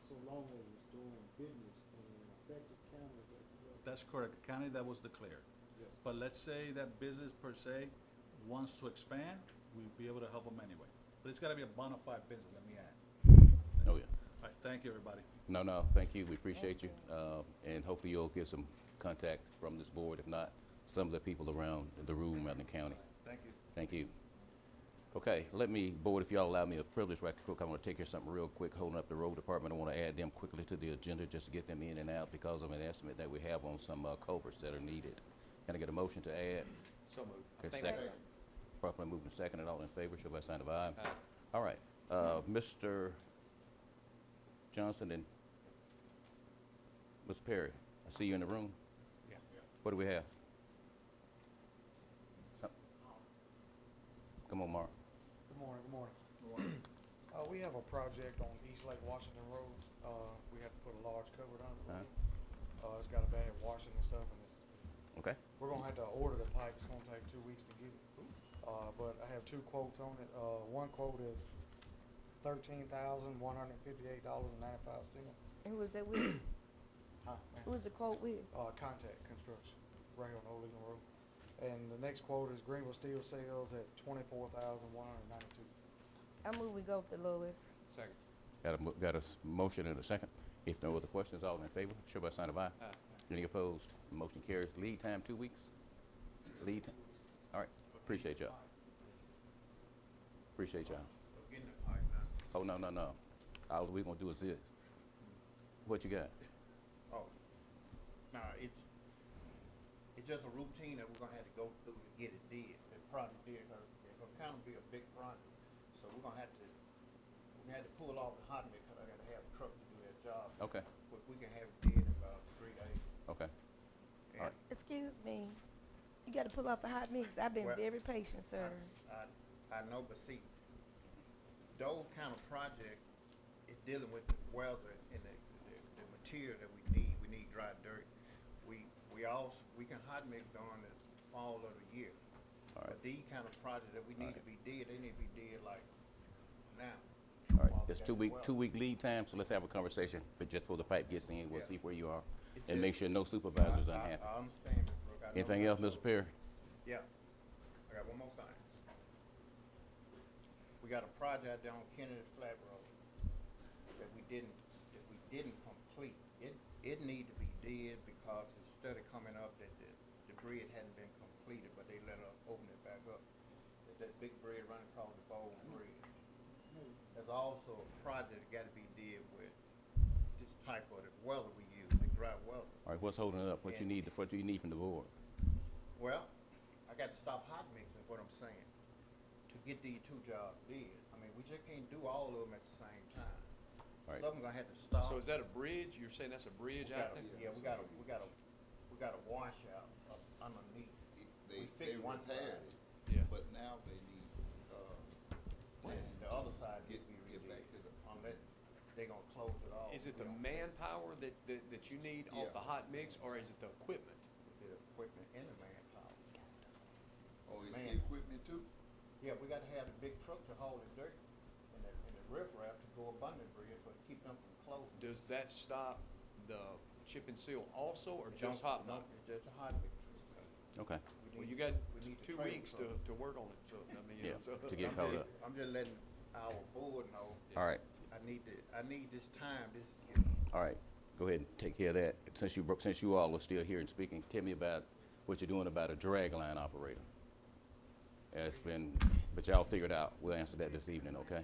so long as it's doing business in an affected county that you have. That's correct, county that was declared. Yes. But let's say that business per se wants to expand, we'll be able to help them anyway. But it's gotta be a bona fide business, let me add. Oh, yeah. All right, thank you, everybody. No, thank you, we appreciate you. And hopefully you'll get some contact from this board, if not, some of the people around the room out in the county. Thank you. Thank you. Okay, let me, board, if y'all allow me a privilege right quick, I want to take care of something real quick, holding up the road department. I want to add them quickly to the agenda just to get them in and out because of an estimate that we have on some culverts that are needed. Can I get a motion to add? So moved. Okay, second. Properly moved and seconded. All in favor, show by sign of aye. Aye. All right, Mr. Johnson and Ms. Perry, I see you in the room. Yeah. What do we have? Come on, Mark. Good morning, good morning. We have a project on East Lake Washington Road. We have to put a large culvert under the road. It's got a bad washing and stuff, and Okay. we're gonna have to order the pipe. It's gonna take 2 weeks to get it. But I have 2 quotes on it. One quote is $13,158.95. Who was that with? Huh? Who was the quote with? Contact Construction, right on Old Lincoln Road. And the next quote is Greenville Steel Sales at $24,192. I move we go with the lowest. Second. Got a motion and a second. If no other questions, all in favor, show by sign of aye. Aye. Any opposed? Motion carries. Lead time, 2 weeks? Lead time? All right, appreciate y'all. Appreciate y'all. Getting the pipe now. Oh, no. All we gonna do is this. What you got? Oh, no, it's just a routine that we're gonna have to go through to get it did, the project did, cause it's gonna kinda be a big project. So we're gonna have to pull off the hot mix, cause I gotta have a truck to do that job. Okay, But we can have it did in about 3 days. okay. And All right. Excuse me, you gotta pull off the hot mix. I've been Well, very patient, sir. I know, but see, those kind of project is dealing with the weather and the material that we need dry dirt. We can hot mix during the fall of the year. All right. But these kind of projects that we need to be did, they need to be did like now. All right, while we it's got 2 the week, weather. 2 week lead time, so let's have a conversation, but just before the pipe gets in, we'll Yeah. see where you are. It And make just- sure no supervisor's unhappy. I understand, Ms. Brooke. I know Anything that. else, Mr. Perry? Yeah, I got one more thing. We got a project down Kennedy Flat Road that we didn't complete. It need to be did because it's steady coming up that the the bridge hadn't been completed, but they let her open it back up. There's that big bridge running across the Bowling Bridge. There's also a project that gotta be did with this type of the weather we use, the dry weather. All right, what's holding it up? What you need from the board? Well, I got to stop hot mixing, what I'm saying, to get these two jobs did. I mean, we just can't do all of them at the same time. Right. Some gonna have to stop. So is that a bridge? You're saying that's a bridge out there? Yeah, we got a washout up underneath. They fixed one repaired side. Yeah. it, but now they need, And the other side get needs to be back redid, to the. unless they gonna close it off. Is it We the don't fix manpower that you need off Yeah. the hot mix, or is it the equipment? The equipment and the manpower. Oh, is Man. the equipment too? Yeah, we gotta have the big truck to hold the dirt and the riprap to go abundant bridge for to keep them from closing. Does that stop the chip and seal also, or It just don't- hot no, mix? It's just a hot mix. Okay. Well, need you to- got we need to 2 trade weeks for it. to work on it, so, I mean, you Yeah, know, so. to get I'm caught just- up. I'm just letting our board know. All right, I need this time, all right. Go ahead and take care of that. Since you all are still here and speaking, tell me about what you're doing about a drag line operator. But y'all figured out. We'll answer that this evening, okay?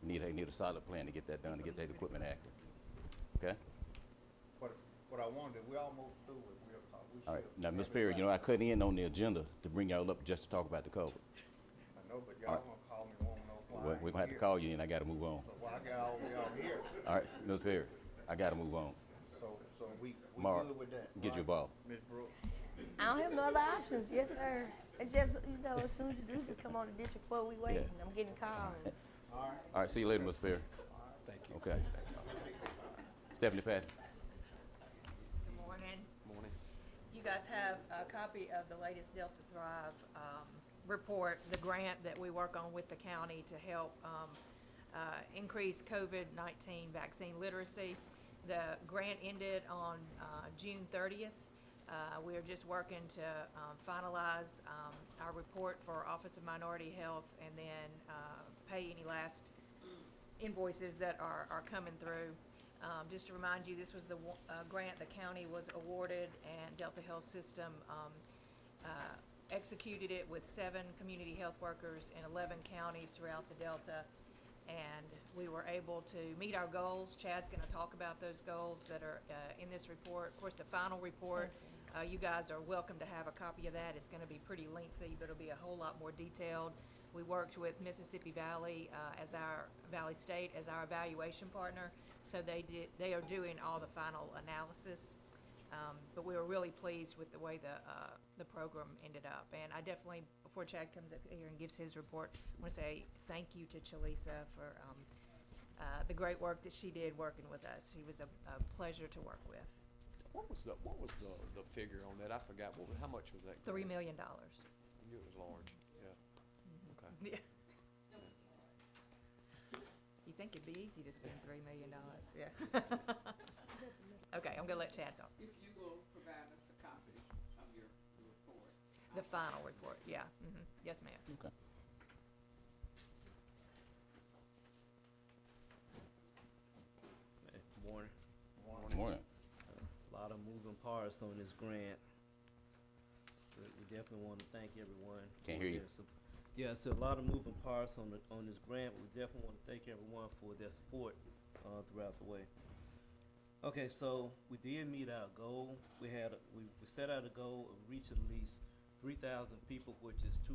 Need a solid plan to get that done, to get that equipment active. Okay? what I wanted, we almost through with real talk. We All right. should Now, Ms. have Perry, it you know, I right. cut in on the agenda to bring y'all up just to talk about the culvert. I know, but All y'all right. gonna call me, won't know why. We're I gonna have to ain't call you and I gotta move on. here. So why I got all the way out here? All right, Ms. Perry, I gotta move on. So we Mark, good with that. get your right? ball. Ms. Brooks. I don't have no other options. Yes, sir. And just, as soon as you do, just come on the district before we wait. Yeah. I'm getting calls. All right. All right, see you later, Ms. Perry. Thank you. Okay. Stephanie Patton. Good morning. Morning. You guys have a copy of the latest Delta Thrive report, the grant that we work on with the county to help increase COVID-19 vaccine literacy. The grant ended on June 30th. We are just working to finalize our report for Office of Minority Health and then pay any last invoices that are coming through. Just to remind you, this was the grant the county was awarded, and Delta Health System executed it with 7 community health workers in 11 counties throughout the Delta. And we were able to meet our goals. Chad's going to talk about those goals that are in this report. Of course, the final report, you guys are welcome to have a copy of that. It's going to be pretty lengthy, but it'll be a whole lot more detailed. We worked with Mississippi Valley as our Valley State as our evaluation partner, so they are doing all the final analysis. But we were really pleased with the way the program ended up. And I definitely, before Chad comes up here and gives his report, I want to say thank you to Chalisa for the great work that she did working with us. She was a pleasure to work with. What was the figure on that? I forgot. How much was that? $3 grant? million. I knew it was large, yeah. Okay. Yeah. You think it'd be easy to spend $3 million, yeah. Okay, I'm gonna let Chad talk. If you will provide us a copy of your report. The final report, yeah, yes, ma'am. Okay. Morning. Morning. A lot of moving parts on this grant. But we definitely want to thank everyone. Can't for hear you. their Yeah, so a lot of moving parts on this grant. We definitely want to thank everyone for their support throughout the way. Okay, so we did meet our goal. We set out a goal of reaching at least 3,000 people, which is 2%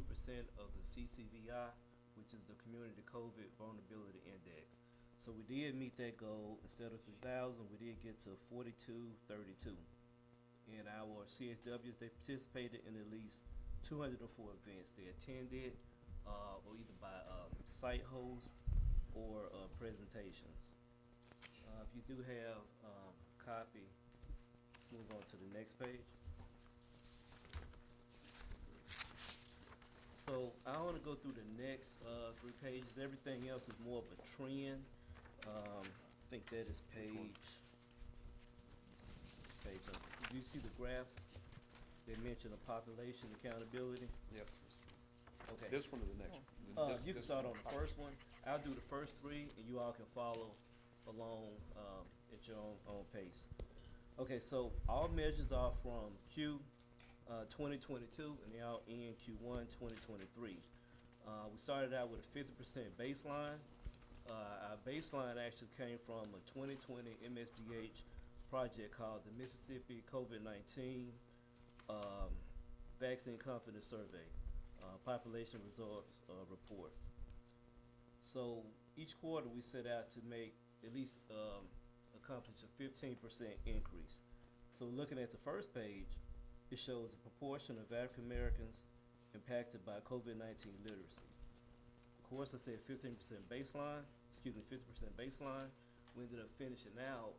of the CCVI, which is the Community COVID Vulnerability Index. So we did meet that goal. Instead of 3,000, we did get to 4232. And our CSWs, they participated in at least 204 events. They attended, or either by site host or presentations. If you do have copy, let's move on to the next page. So I want to go through the next 3 pages. Everything else is more of a trend. I think that is page. Did you see the graphs? They mention the population accountability. Yep. Okay. This one or the next one? You can start on the first one. I'll do the first 3, and you all can follow along at your own pace. Okay, so all measures are from Q 2022, and they all end Q1 2023. We started out with a 50% baseline. Our baseline actually came from a 2020 MSDH project called the Mississippi COVID-19 Vaccine Confidence Survey, Population Results Report. So each quarter we set out to make at least accomplish a 15% increase. So looking at the first page, it shows the proportion of African Americans impacted by COVID-19 literacy. Of course, I said 15% baseline, 50% baseline. We ended up finishing out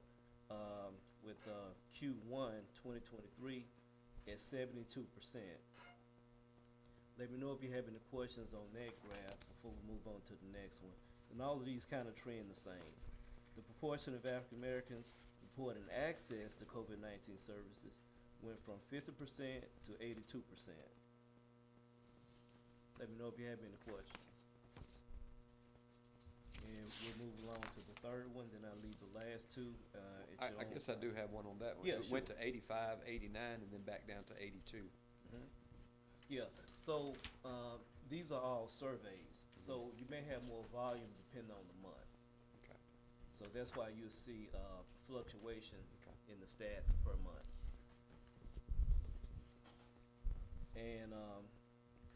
with Q1 2023 at 72%. Let me know if you have any questions on that graph before we move on to the next one. And all of these kind of trend the same. The proportion of African Americans reporting access to COVID-19 services went from 50% to 82%. Let me know if you have any questions. And we'll move along to the third one, then I'll leave the last two at your I own guess I do time. have one on that one. Yeah, It went sure. to 85, 89, and then back down to 82. Yeah, so these are all surveys. So you may have more volume depending on the month. Okay. So that's why you'll see fluctuation Okay. in the stats per month. And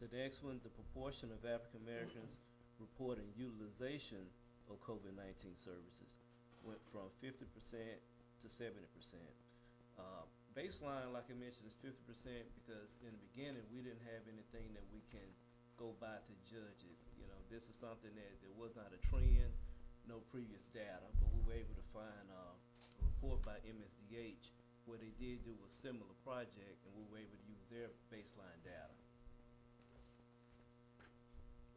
the next one, the proportion of African Americans reporting utilization of COVID-19 services went from 50% to 70%. Baseline, like I mentioned, is 50% because in the beginning we didn't have anything that we can go by to judge it. You know, this is something that there was not a trend, no previous data, but we were able to find a report by MSDH where they did do a similar project and we were able to use their baseline data.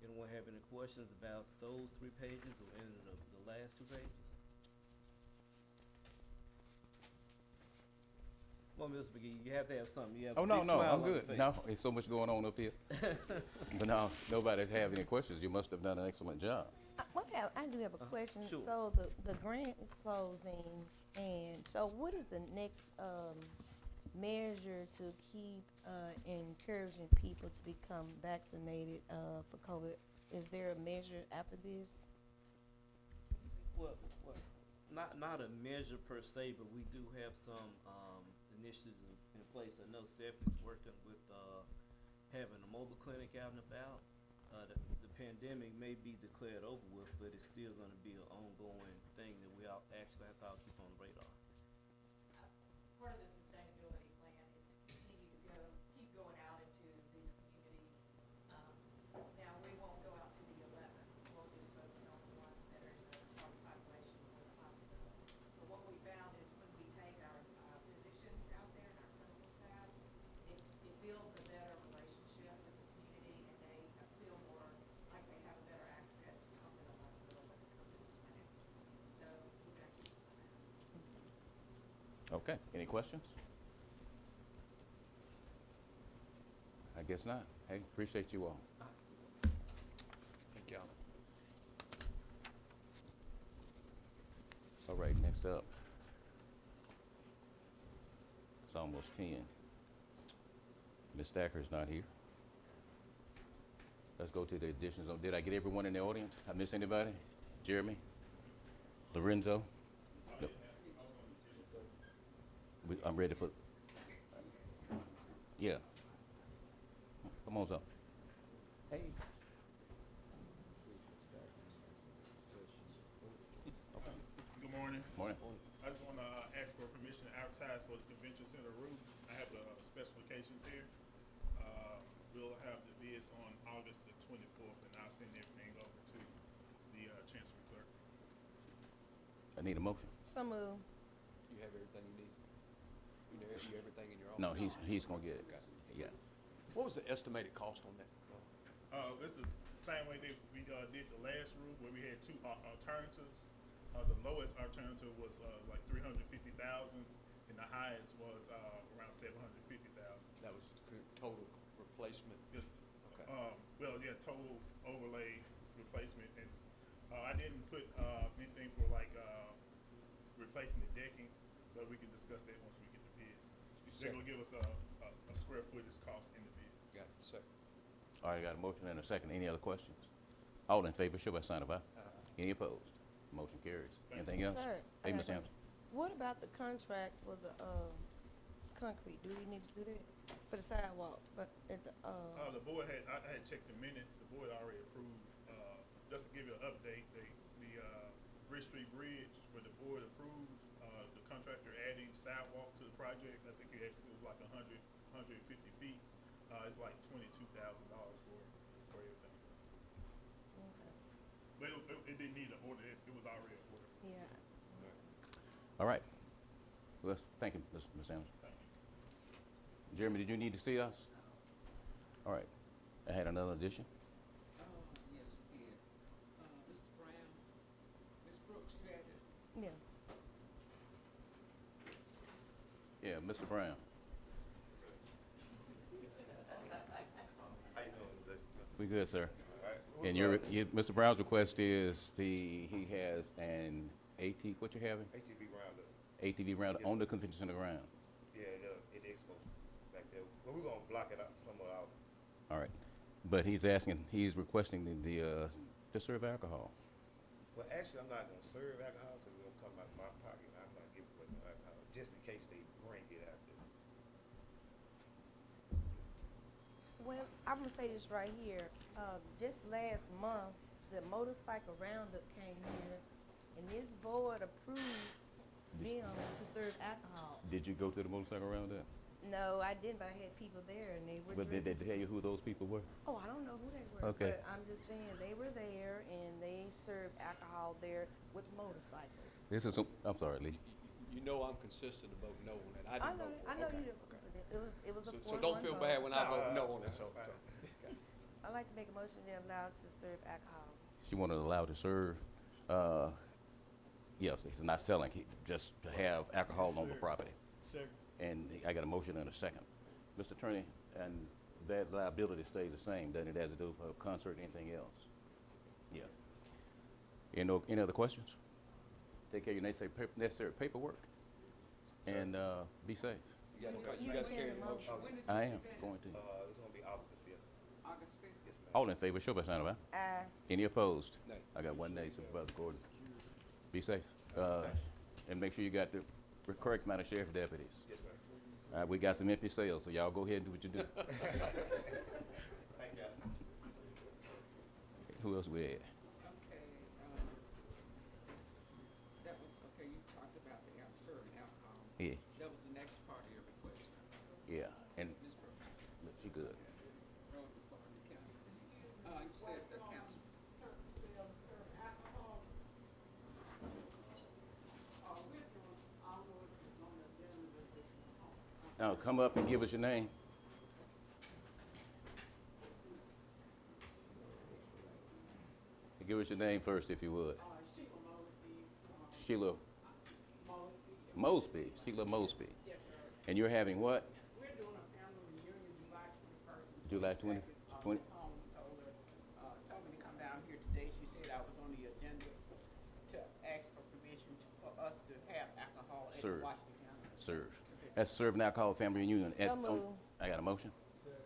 Anyone have any questions about those 3 pages or any of the last 2 pages? Well, Mr. McGee, you have to have something. You have Oh, a no, big no, smile I'm on your good. face. No, there's so much going on up here. But no, nobody have any questions. You must have done an excellent job. I do have a question. sure. So the grant is closing, and so what is the next measure to keep encouraging people to become vaccinated for COVID? Is there a measure after this? Well, not a measure per se, but we do have some initiatives in place. I know Stephanie's working with having a mobile clinic out and about. The pandemic may be declared over with, but it's still going to be an ongoing thing that we all actually have to all keep on the radar. Part of the sustainability plan is to continue to keep going out into these communities. Now, we won't go out to the 11. We'll just focus on the ones that are in the target population for the hospital. But what we found is when we take our physicians out there and our clinical staff, it builds a better relationship with the community, and they feel more like they have a better access to come to the hospital when they come to these clinics. So we're gonna keep doing that. Okay, any questions? I guess not. Hey, appreciate you all. Thank y'all. All right, next up. It's almost 10. Ms. Stacker's not here. Let's go to the additions. Did I get everyone in the audience? I miss anybody? Jeremy? Lorenzo? No. I'm ready for, yeah. Come on, up. Hey. Good morning. Morning. I just want to ask for permission to advertise for the convention center roof. I have the specifications here. We'll have the bids on August the 24th, and I'll send everything over to the Chancery Clerk. I need a motion. So move. You have everything you need? You have everything in your office? No, he's gonna get it. Okay. Yeah. What was the estimated cost on that? It's the same way that we did the last roof, where we had 2 alternatives. The lowest alternative was like $350,000, and the highest was around $750,000. That was total replacement? Yes. Okay. Well, yeah, total overlay replacement. And I didn't put anything for like replacing the decking, but we can discuss that once we get the bids. They're gonna give us a square footage cost in the bid. Got it, second. All right, got a motion and a second. Any other questions? All in favor, show by sign of aye. Any opposed? Motion carries. Anything else? Sir, I Hey, got Ms. a Hampton. What about the contract for the, concrete? Do we need to do that for the sidewalk, but at the, The board I had checked the minutes, the board already approved, just to give you an update, the Bridge Street Bridge, where the board approved, the contractor adding sidewalk to the project, I think it actually was like 150 feet, it's like $22,000 for everything, so. okay, But it didn't need an order, it was already an order. yeah. All right. Well, thank you, Ms. Anderson. Thank you. Jeremy, did you need to see us? All right. I had another addition. Yes, you did. Mr. Brown, Ms. Brooks, you had it. Yeah. Yeah, Mr. Brown. How you doing today? We good, sir. All right. And Mr. Brown's request is he has an what you having? ATV roundup. ATV round Yes, on sir. the convention center grounds. Yeah, in the expo back there. But we're gonna block it out somewhere else. All right. But he's requesting to serve alcohol. Well, actually, I'm not gonna serve alcohol because it's gonna come out of my pocket. I'm not giving away no alcohol, just in case they bring it out there. Well, I'm gonna say this right here. Just last month, the motorcycle roundup came here, and this board approved them to serve alcohol. Did you go to the motorcycle roundup? No, I didn't, but I had people there, and they were. But did they drinking. tell you who those people were? Oh, I don't know who they were. Okay. But I'm just saying they were there, and they served alcohol there with motorcycles. I'm sorry, Lee. You know I'm consistent to vote no on it. I didn't vote for it. I know Okay, you didn't. okay. It was a So 4-1 don't feel vote. bad when I vote no on it, that's so. fine. Okay. I'd like to make a motion they're allowed to serve alcohol. She wanted allowed to serve. Yes, he's not selling, just to have alcohol on the property. Second. And I got a motion and a second. Mr. Attorney, and that liability stays the same, doesn't it, as it do for a concert, anything else? Yeah. Any other questions? Take care of your necessary paperwork, and be safe. You got You to can carry have the a motion. When is I this am event? going to. It's gonna be August the 5th. August 5th? Yes, ma'am. All in favor, show by sign of aye. Aye. Any opposed? Nay. I got one nay, Supervisor Gordon. Be safe. And make sure you got the correct amount of sheriff deputies. Yes, sir. We got some empty cells, so y'all go ahead and do what you do. Thank you. Who else we had? Okay, that was, okay, you talked about the serving alcohol. Yeah, That was the next part of your request. yeah, and Ms. Brooks, she good. Road Department County. You said the council. Now, come up and give us your name. Give us your name first, if you would. Sheila Mosby. Sheila Mosby. Yes, sir. And you're having what? We're doing a family reunion July 21st. July 20? Ms. Holmes told me to come down here today. She said I was on the agenda to ask for permission for us to have alcohol at Serve. Washington County. Serve. That's serving alcohol family reunion. So moved. I got a motion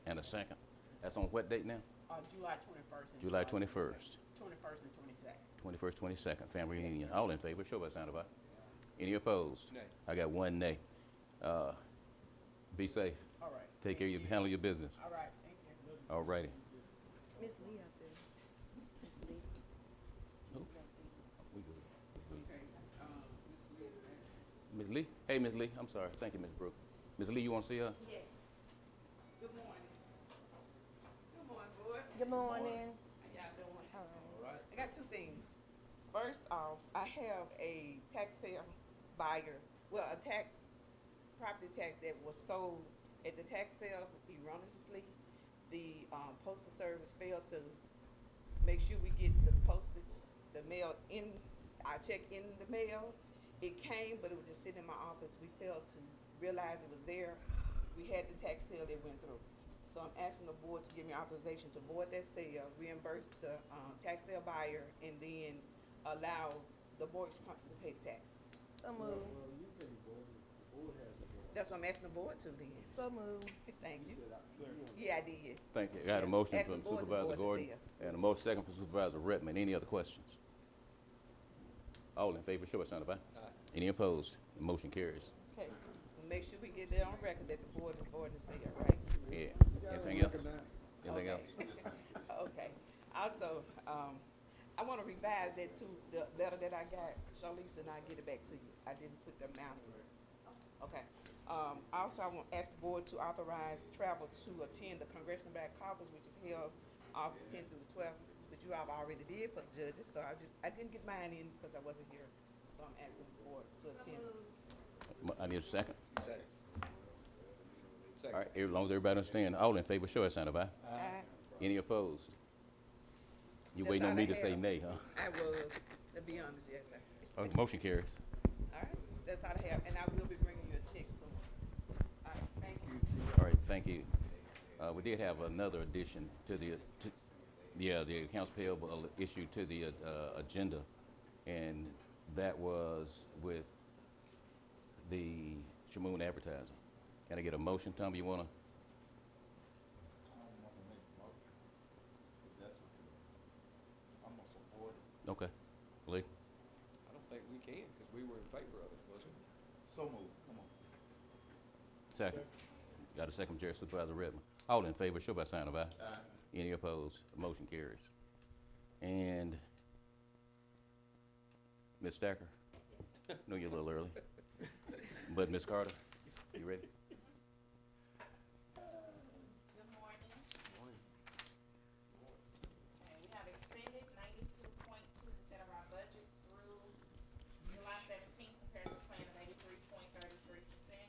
and a second. That's on what date now? July 21st. And July 21st. 21st and 22nd. 21st, 22nd, family reunion. All in favor, show by sign of aye. Any opposed? Nay. I got one nay. Be safe. All right. Take care of handle your business. All right, thank you. All righty. Miss Lee out there. Miss Lee. Who? She's out there. We good. Okay, Ms. Lee, Ms. Lee? Hey, Ms. Lee. I'm sorry. Thank you, Ms. Brooke. Ms. Lee, you want to see us? Yes. Good morning. Good morning, board. Good morning. How y'all doing? All right. I got two things. First off, I have a tax sale buyer, well, a property tax that was sold at the tax sale erroneously. The postal service failed to make sure we get the postage, the mail in, our check in the mail. It came, but it was just sitting in my office. We failed to realize it was there. We had the tax sale that went through. So I'm asking the board to give me authorization to void that sale, reimburse the tax sale buyer, and then allow the mortgage company to pay the taxes. So moved. Well, you can vote, the board has to vote. That's what I'm asking the board to then. So moved. Thank you. Yeah, I did. Thank you. I got a motion Ask from the board to Supervisor vote to Gordon see and a motion second from Supervisor Redmond. Any other questions? All in favor, show by sign of aye. Any opposed? The motion carries. Okay, we'll make sure we get that on record that the board is voting to see it, right? Yeah. Anything else? Anything else? Okay. Also, I want to revise that too, the letter that I got, Charlize, and I'll get it back to you. I didn't put the amount in. Okay. Also, I want to ask the board to authorize travel to attend the Congressional Black Caucus, which is held August 10th through the 12th, that you all already did for the judges. So I didn't get mine in because I wasn't here. So I'm asking the board to attend. I need a second. Second. All right, as long as everybody understands, all in favor, show by sign of aye. Aye. Any opposed? You That's waiting on all me I to say have. nay, huh? I was, to be honest, yes, sir. Motion carries. All right, that's all I have, and I will be bringing you a check soon. All right, thank you. All right, thank you. We did have another addition to the accounts payable issue to the agenda, and that was with the Shamoon advertising. Can I get a motion? Tom, you wanna? I'm gonna support it. Okay. Lee? I don't think we can, because we were in favor of it, wasn't we? So moved, come on. Second. Got a second, Chair Supervisor Redmond. All in favor, show by sign of aye. Any opposed? The motion carries. And Ms. Stacker? Know you're a little early. But Ms. Carter, you ready? Good morning. Okay, we have expended 92.2% of our budget through July 17th compared to a plan of 83.33%.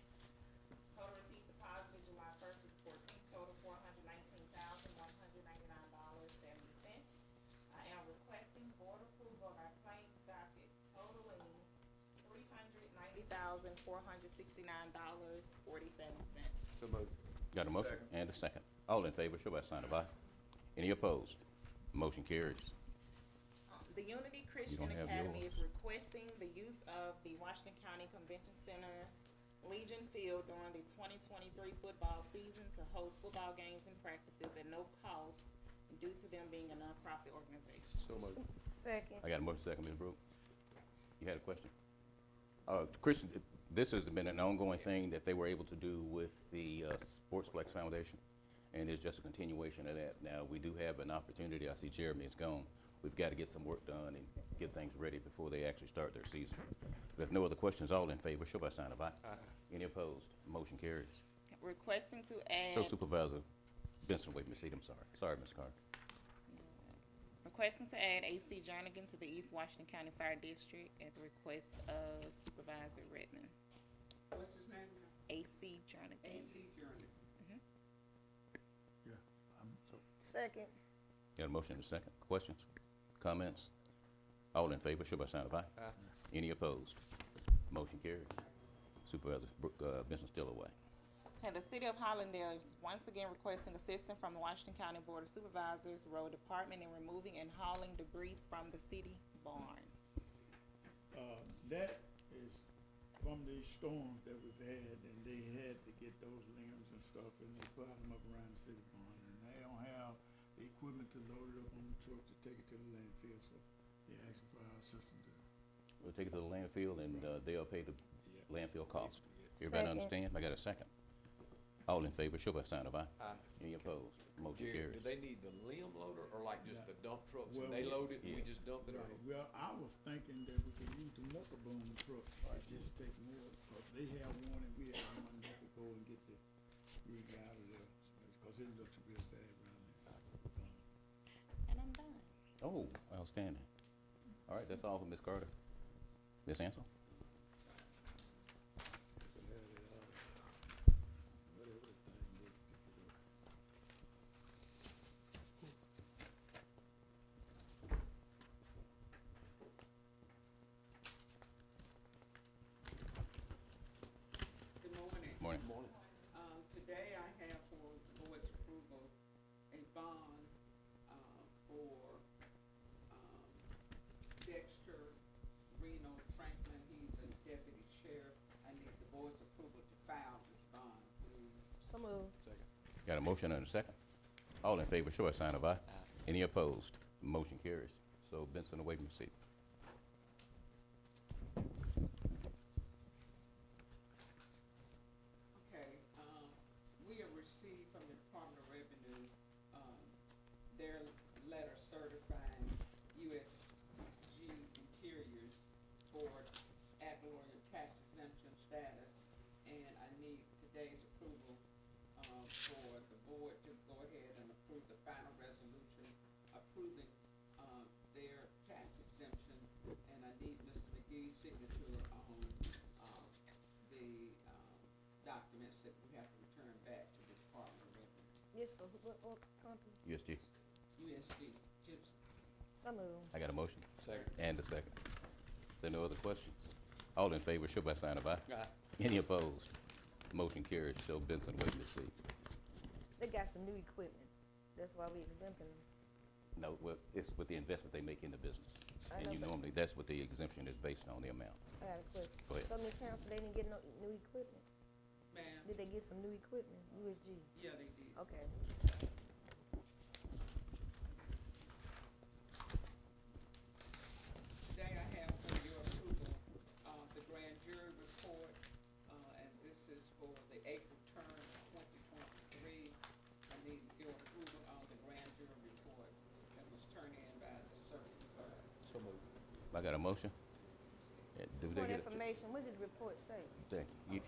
Total receipts deposited July 1st is 14th, total $419,199.70. I am requesting board approval of our claims docket totaling $390,469.47. So moved. Got a motion and a second. All in favor, show by sign of aye. Any opposed? Motion carries. The Unity You Christian don't have Academy yours. is requesting the use of the Washington County Convention Center's Legion Field during the 2023 football season to host football games and practices at no cost due to them being a nonprofit organization. So moved. Second. I got a motion second, Ms. Brooke. You had a question? Christian, this has been an ongoing thing that they were able to do with the Sportsplex Foundation, and it's just a continuation of that. Now, we do have an opportunity. I see Jeremy is gone. We've got to get some work done and get things ready before they actually start their season. If no other questions, all in favor, show by sign of aye. Any opposed? Motion carries. Requesting to add. Show Supervisor Benson wait me seat. I'm sorry. Sorry, Ms. Carter. Requesting to add AC Jernigan to the East Washington County Fire District at the request of Supervisor Redmond. What's his name? AC Jernigan. AC Journey. Yeah, I'm so. Second. Got a motion and a second. Questions? Comments? All in favor, show by sign of aye. Any opposed? Motion carries. Supervisor Benson still away. And the City of Hollandale is once again requesting assistance from the Washington County Board of Supervisors, Road Department in removing and hauling debris from the city barn. That is from these storms that we've had, and they had to get those limbs and stuff, and they put them up around the city barn, and they don't have the equipment to load it up on the truck to take it to the landfill, so they're asking for our assistance to. We'll take it to the landfill and they'll pay the landfill cost. Everybody Second. understand? I got a second. All in favor, show by sign of aye. Aye. Any opposed? Motion Jerry, carries. do they need the limb loader or like just the dump trucks? Well, And they load it and we yeah. just dump it Right, or? well, I was thinking that we could use the knuckle boom truck, to just take more, cause they have one and we have one that could go and get the rig out of there, cause it looks real bad around this. And I'm done. Oh, outstanding. All right, that's all for Ms. Carter. Ms. Ansel? Whatever the thing is, pick it up. Good morning. Morning. Morning. Today I have for the board's approval a bond, for, Dexter Reno Franklin. He's a deputy sheriff. I need the board's approval to file So moved. Second. Got a motion and a second. All in favor, show by sign of aye. Any opposed? Motion carries. So Benson, away from your seat. Okay, we have received from the Department of Revenue, their letter certifying USG Interiors for ad valorem tax exemption status, and I need today's approval, for the board to go ahead and approve the final resolution approving, their tax exemption, and I need Mr. McGee's signature on, the, documents that we have to return back to the Department of Revenue. Yes, for what company? USG. USG, Gibson. So moved. I got a motion. Second. And a second. There no other questions? All in favor, show by sign of aye. Aye. Any opposed? Motion carries. So Benson, away from your seat. They got some new equipment. That's why we exempting them. No, well, it's with the investment they make in the business. I And know, you but- normally, that's what the exemption is based on, the amount. I got a question. Go ahead. So, Ms. Council, they didn't get no new equipment? Ma'am? Did they get some new equipment, USG? Yeah, they did. Okay. Today I have for your approval, the grand jury report, and this is for the April term of 2023. I need your approval on the grand jury report that was turned in by the circuit clerk. So moved. I got a motion? Do they For get it? information, what did the report say? Thank you.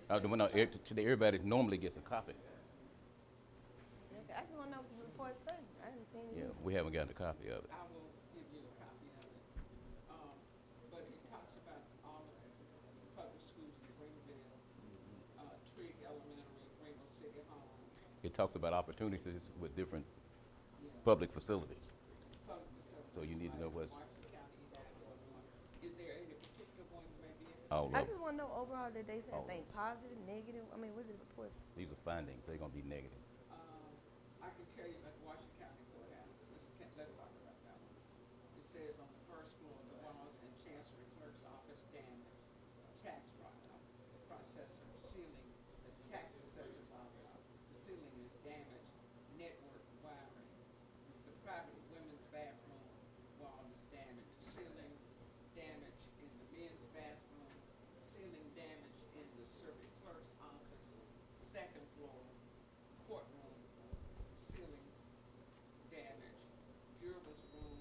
Okay. Well, no, today, everybody normally gets a copy. Okay, I just wanna know what the report say. I haven't seen it. Yeah, we haven't gotten a copy of it. I will give you a copy of it. But it talks about all of the public schools in Greenville, Trigg Elementary, Greenville City Hall, It talked about opportunities with different yeah, public facilities. public facilities. So you need to know what's Washington County, Illinois. Is there any particular one you may be interested in? all I of just wanna know overall, did they say Oh. anything positive, negative? I mean, what did the report say? These are findings, they're gonna be negative. I can tell you about Washington County Courthouse. Let's talk about that one. It says on the first floor, the walls and chancery clerk's office damaged. Tax processor ceiling, the tax assessor's office, the ceiling is damaged. Network wiring. The private women's bathroom wall is damaged. Ceiling damage in the men's bathroom. Ceiling damage in the circuit clerk's office. Second floor courtroom, ceiling damage, juror's room,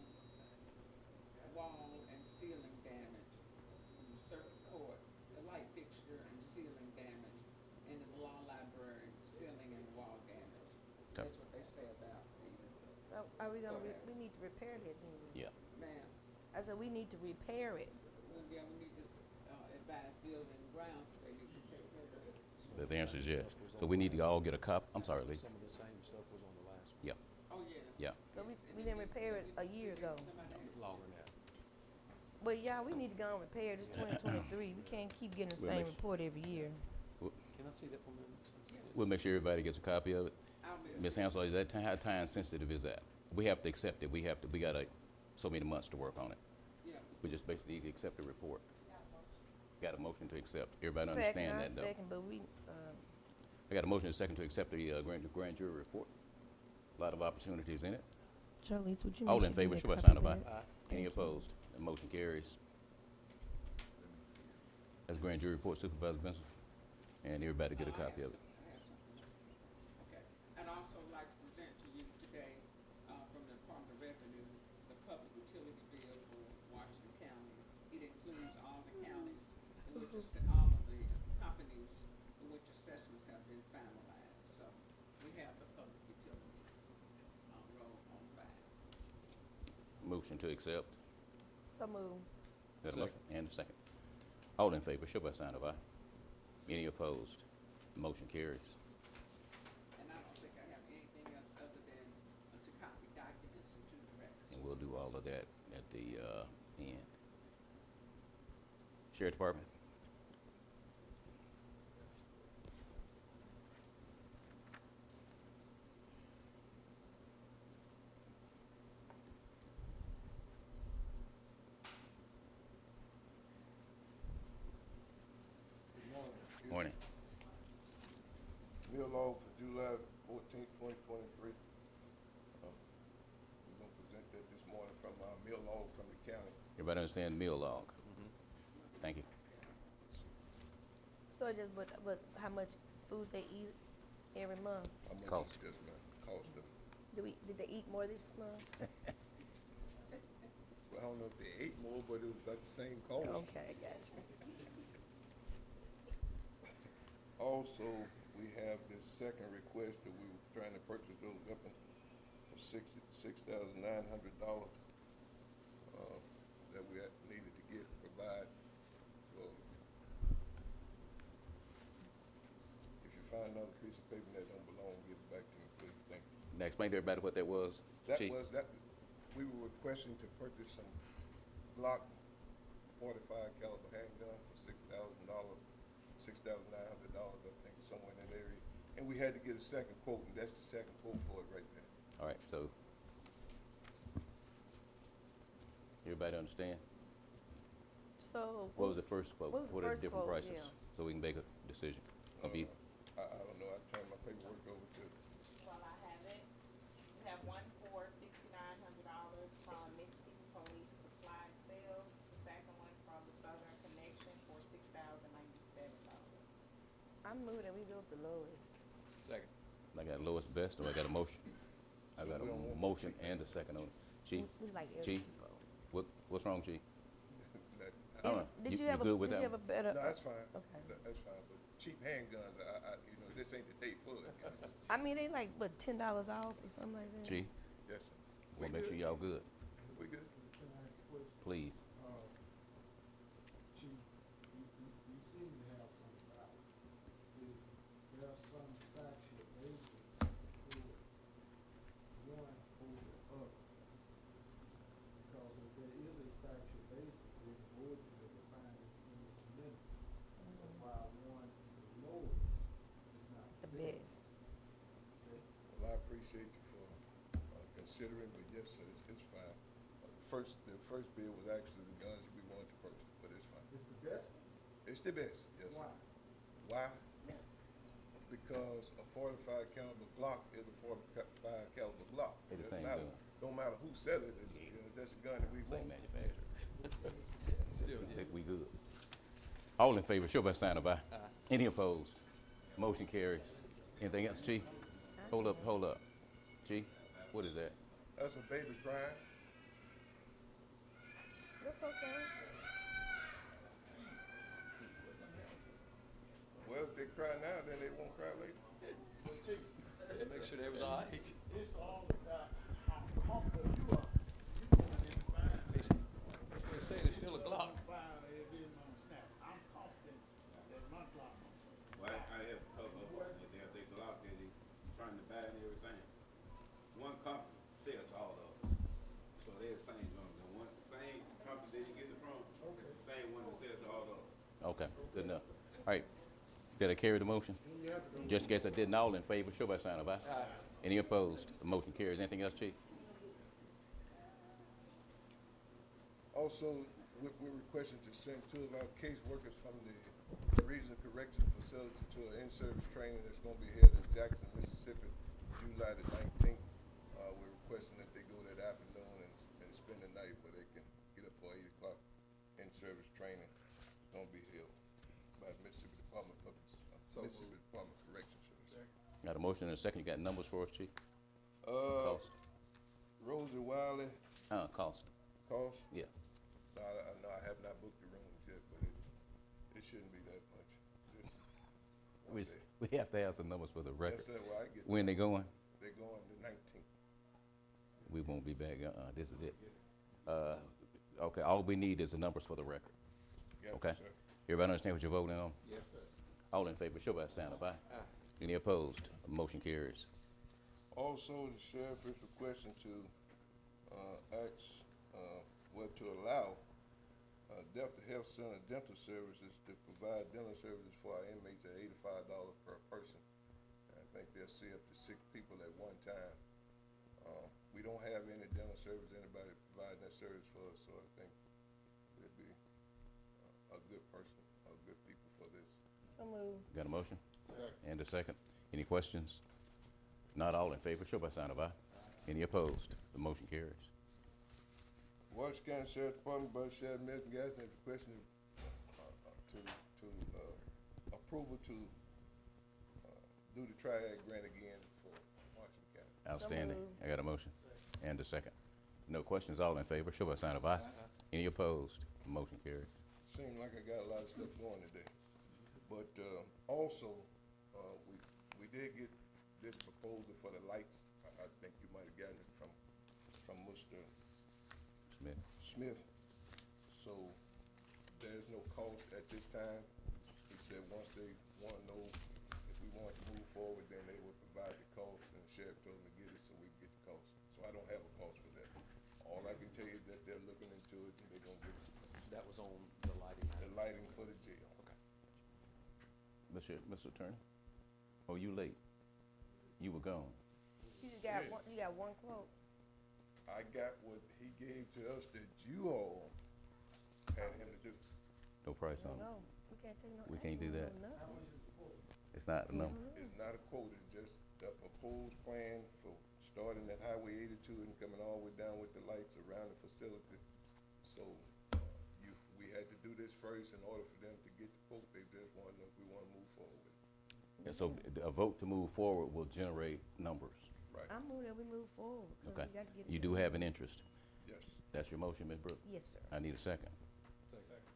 wall and ceiling damage, in the circuit court, the light fixture and ceiling damage, and in the law library, ceiling and wall damage. Okay. That's what they say about the, So are we gonna, Courthouse. we need to repair that then? Yeah. ma'am, I said, we need to repair it. we need to, advise building and grounds, they need to take care of it. The answer is yes. So we need to all get a copy. I'm sorry, Lee. Some of the same stuff was on the last one. Yeah, Oh, yeah. yeah. So we didn't repair it a year ago. Longer than that. But y'all, we need to go and repair this 2023. We can't keep getting the We'll same make report every year. Can I see that from them? We'll make sure everybody gets a copy of it. I'll be- Ms. Hansel, is that, how time sensitive is that? We have to accept it. We got so many months to work on it. Yeah. We just basically need to accept the report. Got a motion to accept. Everybody Second, understand I that, though? second, but we, I got a motion and a second to accept the grand jury report. A lot of opportunities in it. Charlize, would you? All make in sure you favor, get show by a sign copy of of aye. that? Any Thank you. opposed? The motion carries. That's grand jury report, Supervisor Benson. And everybody get a copy of it. Okay, and also like to present to you today, from the Department of Revenue, the public utility bill for Washington County. It includes all the counties, in which all of the companies in which assessments have been finalized. So we have the public utilities, roll on file. Motion to accept. So move. Got a motion and a second. All in favor, show by sign of aye. Any opposed? Motion carries. And I don't think I have anything else other than to copy documents into the records. And we'll do all of that at the end. Sheriff Department? Good morning. Morning. meal log for July 14th, 2023. We're gonna present that this morning from our meal log from the county. Everybody understand meal log? Thank you. So just, but how much food they eat every month? How much Cost. is this, man? Cost of, Did they eat more this month? well, I don't know if they ate more, but it was about the same cost. Okay, gotcha. Also, we have this second request that we were trying to purchase those weapons for $6,900 that we had needed to get, provide. So if you find another piece of paper that don't belong, give it back to me, please. Thank you. Now explain to everybody what that was, That Chief. was, that, we were requesting to purchase some Glock 45 caliber handgun for $6,900, I think, somewhere in that area. And we had to get a second quote, and that's the second quote for it right there. All right, so everybody understand? So. What was the first quote? What was the What are first the different quote? prices? Yeah. So we can make a decision. Of you. I don't know, I turned my paperwork over to, Well, I have it. We have one for $6,900 from Mississippi Police Supply and Sales. The second one from the Southern Connection for $6,097. I'm moving, we go with the lowest. Second. I got lowest best, or I got a motion? I got a we don't want motion and a second on it. Chief? We like Chief? every What's wrong, Chief? that, All right. Did you have good with did that you have one? a better? no, that's fine. Okay. That's fine, but cheap handguns, you know, this ain't the day for it. You know? I mean, they like, but $10 off or something like that? Chief? Yes, sir. We'll make sure y'all good. We good. Can I ask a question? Please. Chief, you seem to have some doubt. Is there some factual basis to support one over the other? Because if there is a factual basis, then the board can define it in its minutes. But while one is the lowest, it's not The best. Okay? Well, I appreciate you for considering, but yes, sir, it's fine. The first bid was actually the guns that we wanted to purchase, but it's fine. It's the best one? It's the best, yes, sir. Why? Why? Because a 45 caliber Glock is a 45 caliber Glock. They the Doesn't same matter. gun. Don't matter who sell it, it's, you know, that's a gun that we Same want. manufacturer. Still, Think we good. All in favor, show by sign of aye. Any opposed? Motion carries. Anything else, Chief? Hold up. Chief, what is that? That's a baby crying. That's okay. Well, if they cry now, then they won't cry later. Make sure that was all right. It's all about how comfortable you are. They say it's still a Glock. I'm confident that my Glock. Well, I have to cover up on it. They have their Glock that they trying to buy and everything. One company sells all of them. So they're the same one. The one same company that you get it from, it's the same one that sells to all of them. Okay, good enough. All right, did I carry the motion? Just in case I didn't, all in favor, show by sign of aye. Any opposed? The motion carries. Anything else, Chief? Also, we're requesting to send 2 of our caseworkers from the Regional Correction Facility to an in-service training that's gonna be held in Jackson, Mississippi, July the 19th. We're requesting that they go that afternoon and spend the night where they can get up for 8 o'clock in-service training. It's gonna be held by Mississippi Department of Mississippi Department of Corrections, should I say. Got a motion and a second. You got numbers for us, Chief? Cost? Rosie Wiley, Cost. cost? Yeah. No, I have not booked the rooms yet, but it shouldn't be that much. Just one day. We have to have some numbers for the record. Yes, sir. Well, I get When they going? They're going the 19th. We won't be back. This is it. Okay, all we need is the numbers for the record. Got you, Okay? sir. Everybody understand what you're voting on? Yes, sir. All in favor, show by sign of aye. Any opposed? Motion carries. Also, the sheriff is requesting to to allow Delta Health Center dental services to provide dental services for our inmates at $85 per person. I think they'll see up to 6 people at one time. We don't have any dental service, anybody providing that service for us, so I think they'd be a good person, good people for this. So moved. Got a motion? And a second. Any questions? Not all in favor, show by sign of aye. Any opposed? The motion carries. Washington County Sheriff's Department, Budget Sheriff Milton Gaston, is requesting approval to do the triad grant again for Washington County. Outstanding. moved. I got a motion and a second. No questions, all in favor, show by sign of aye. Any opposed? The motion carries. Seems like I got a lot of stuff going today. But also, we did get this proposal for the lights. I think you might have gotten it from Mr. Smith. So there's no cost at this time. He said once they want to know if we want to move forward, then they will provide the cost, and the sheriff told them to get it so we can get the cost. So I don't have a cost for that. All I can tell you is that they're looking into it and they're gonna give us a cost. That was on the lighting. The lighting for the jail. Okay. Mr. Attorney? Oh, you late? You were gone. You just got one, you got one quote. I got what he gave to us that you all had him to do. No price on it. No, we can't take no We can't do action that. on nothing. It's not a number. It's not a quote, it's just the proposed plan for starting at Highway 82 and coming all the way down with the lights around the facility. So, we had to do this first in order for them to get the quote. They just want to know if we want to move forward with it. And so a vote to move forward will generate numbers. Right. I move that we move forward, because Okay. we got to get. You do have an interest. Yes. That's your motion, Ms. Brooks? Yes, sir. I need a second.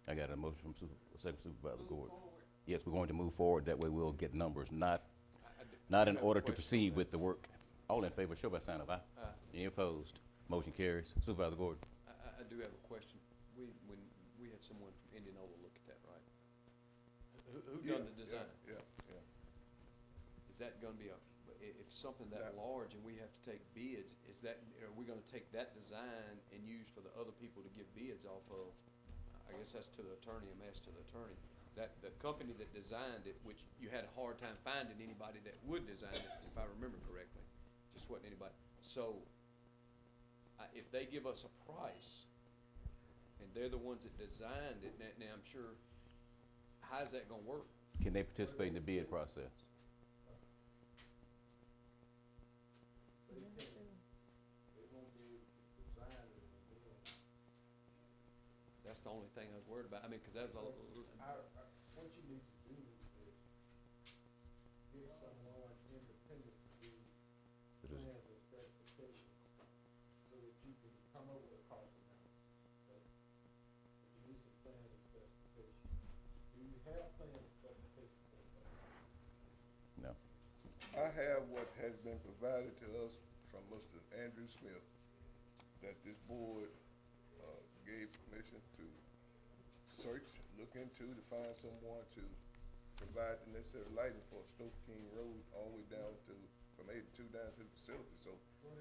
I got a motion from Second Supervisor Gordon. Yes, we're going to move forward. That way we'll get numbers, not in order to proceed with the work. All in favor, show by sign of aye. Any opposed? Motion carries. Supervisor Gordon. I do have a question. When we had someone from Indianola look at that, right? Who done the design? Yeah. Is that gonna be if something that large and we have to take bids, are we gonna take that design and use for the other people to give bids off of? I guess that's to the attorney, I'm asked to the attorney. That the company that designed it, which you had a hard time finding anybody that would design it, if I remember correctly, just wasn't anybody. So, if they give us a price, and they're the ones that designed it, now I'm sure, how's that gonna work? Can they participate in the bid process? That's the only thing I was worried about. I mean, cause that's a, What you need to do is get someone independent to do plans and specifications, so that you can come up with a cost analysis. Okay? But you need some plans and specifications. Do you have plans and specifications in place? No. I have what has been provided to us from Mr. Andrew Smith, that this board gave permission to search, look into, to find someone to provide the necessary lighting for Stoke King Road all the way down to, from 82 down to the facility. So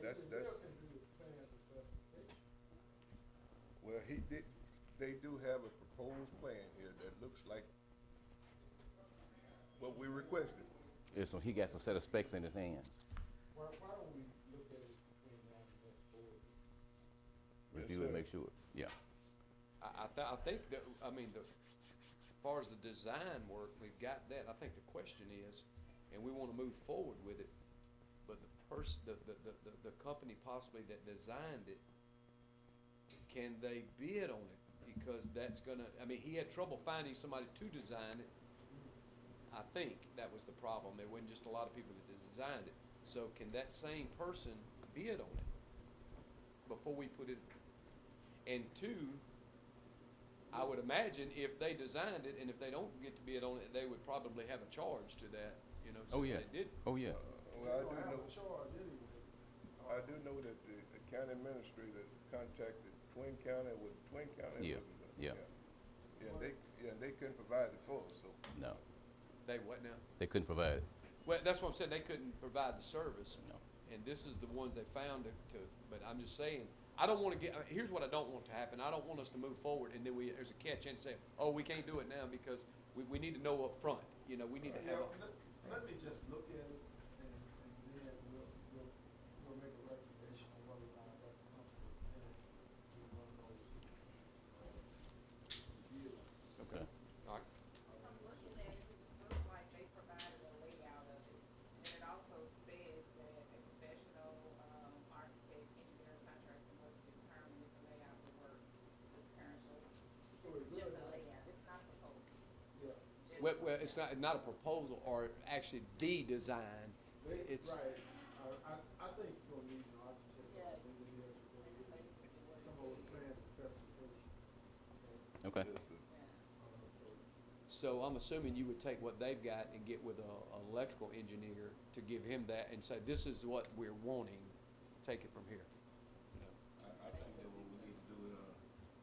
that's, Can do the plans and specifications. well, they do have a proposed plan here that looks like what we requested. Yeah, so he got some set of specs in his hands. Why don't we look at it between now and the next board? Review it, make sure. Yeah. I think that, I mean, as far as the design work, we've got that. I think the question is, and we wanna move forward with it, but the company possibly that designed it, can they bid on it? Because that's gonna, I mean, he had trouble finding somebody to design it. I think that was the problem. There wasn't just a lot of people that designed it. So can that same person bid on it before we put it? And two, I would imagine if they designed it and if they don't get to bid on it, they would probably have a charge to that, you know, Oh, since yeah. they did. Oh, yeah. Well, I Don't do have know. a charge anyway. I do know that the county administrator contacted Twin County, with Twin County. Yeah, yeah. Yeah, and they couldn't provide it for us, so. No. They what now? They couldn't provide it. Well, that's what I'm saying. They couldn't provide the service. No. And this is the ones they found but I'm just saying, I don't wanna here's what I don't want to happen. I don't want us to move forward and then there's a catch in saying, oh, we can't do it now because we need to know up front. You know, we need to have Let me just look at it, and then we'll make a recommendation on whether or not that company is in it. We want to know, deal. Okay. All right. From looking at it, it just looks like they provided a layout of it, and pretty good. Yeah. Well, it's not a proposal or actually the design. It's, Right, I think you're gonna need an architect. Come over with plan and specification. Okay. so I'm assuming you would take what they've got and get with a electrical engineer to give him that and say, this is what we're wanting, take it from here. I think that what we need to do is,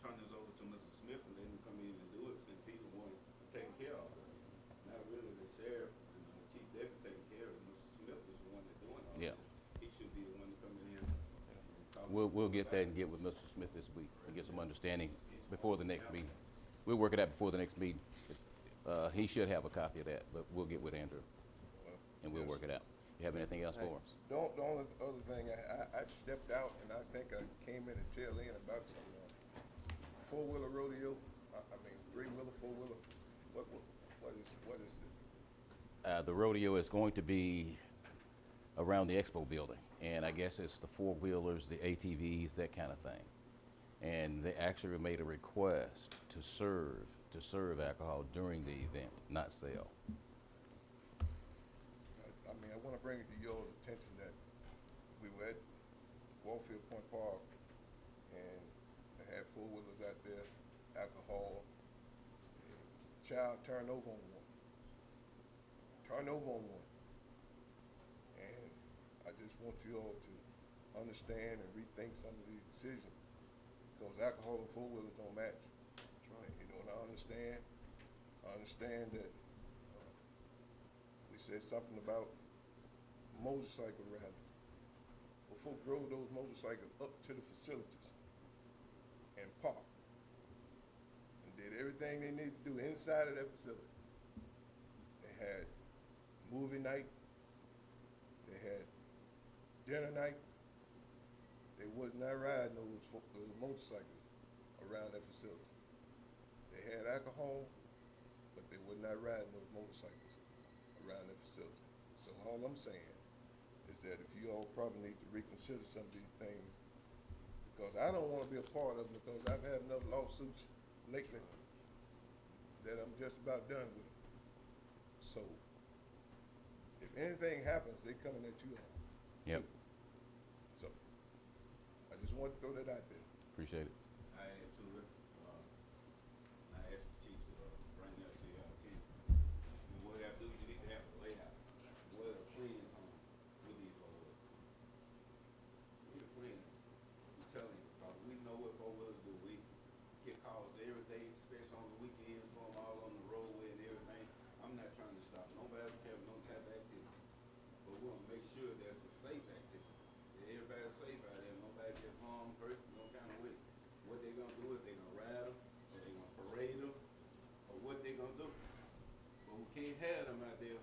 turn this over to Mr. Smith and let him come in and do it since he's the one taking care of it. Not really the sheriff and the chief deputy taking care of it. Mr. Smith is the one that's doing all Yeah. this. He should be the one to come in here and talk. We'll get that and get with Mr. Smith this week and get some understanding before the next meeting. We'll work it out before the next meeting. He should have a copy of that, but we'll get with Andrew and we'll work it out. You have anything else for us? The only other thing, I stepped out and I think I came in at tail end about some four-wheeler rodeo. I mean, three-wheeler, four-wheeler. What is it? The rodeo is going to be around the expo building, and I guess it's the four-wheelers, the ATVs, that kind of thing. And they actually made a request to serve alcohol during the event, not sell. I mean, I want to bring it to your attention that we were at Warfield Point Park and they had four-wheelers out there, alcohol. Child turned over on one. And I just want you all to understand and rethink some of these decisions because alcohol and four-wheelers don't match. That's right. You know, and I understand that we said something about motorcycle rallies. Well, folks drove those motorcycles up to the facilities and parked and did everything they needed to do inside of that facility. They had movie night, they had dinner night. They was not riding those motorcycles around that facility. They had alcohol, but they were not riding those motorcycles around that facility. So all I'm saying is that if you all probably need to reconsider some of these things, because I don't want to be a part of them, because I've had enough lawsuits lately that I'm just about done with them. So if anything happens, they coming at you all. Yep. Too. So I just wanted to throw that out there. Appreciate it. I had to, I asked the chief to bring that to your attention. And what I do, you need to have a layout. What are the plans on with these four-wheelers? We the plans. I'm telling you, because we know what four-wheelers do. We get calls every day, especially on the weekends, from all on the roadway and everything. I'm not trying to stop nobody from having no type of activity. But we want to make sure that's a safe activity. That everybody's safe out there, nobody get harmed, hurt, no kind of way. What they gonna do is they gonna ride them, or they gonna parade them, or what they gonna do. But we can't have them out there,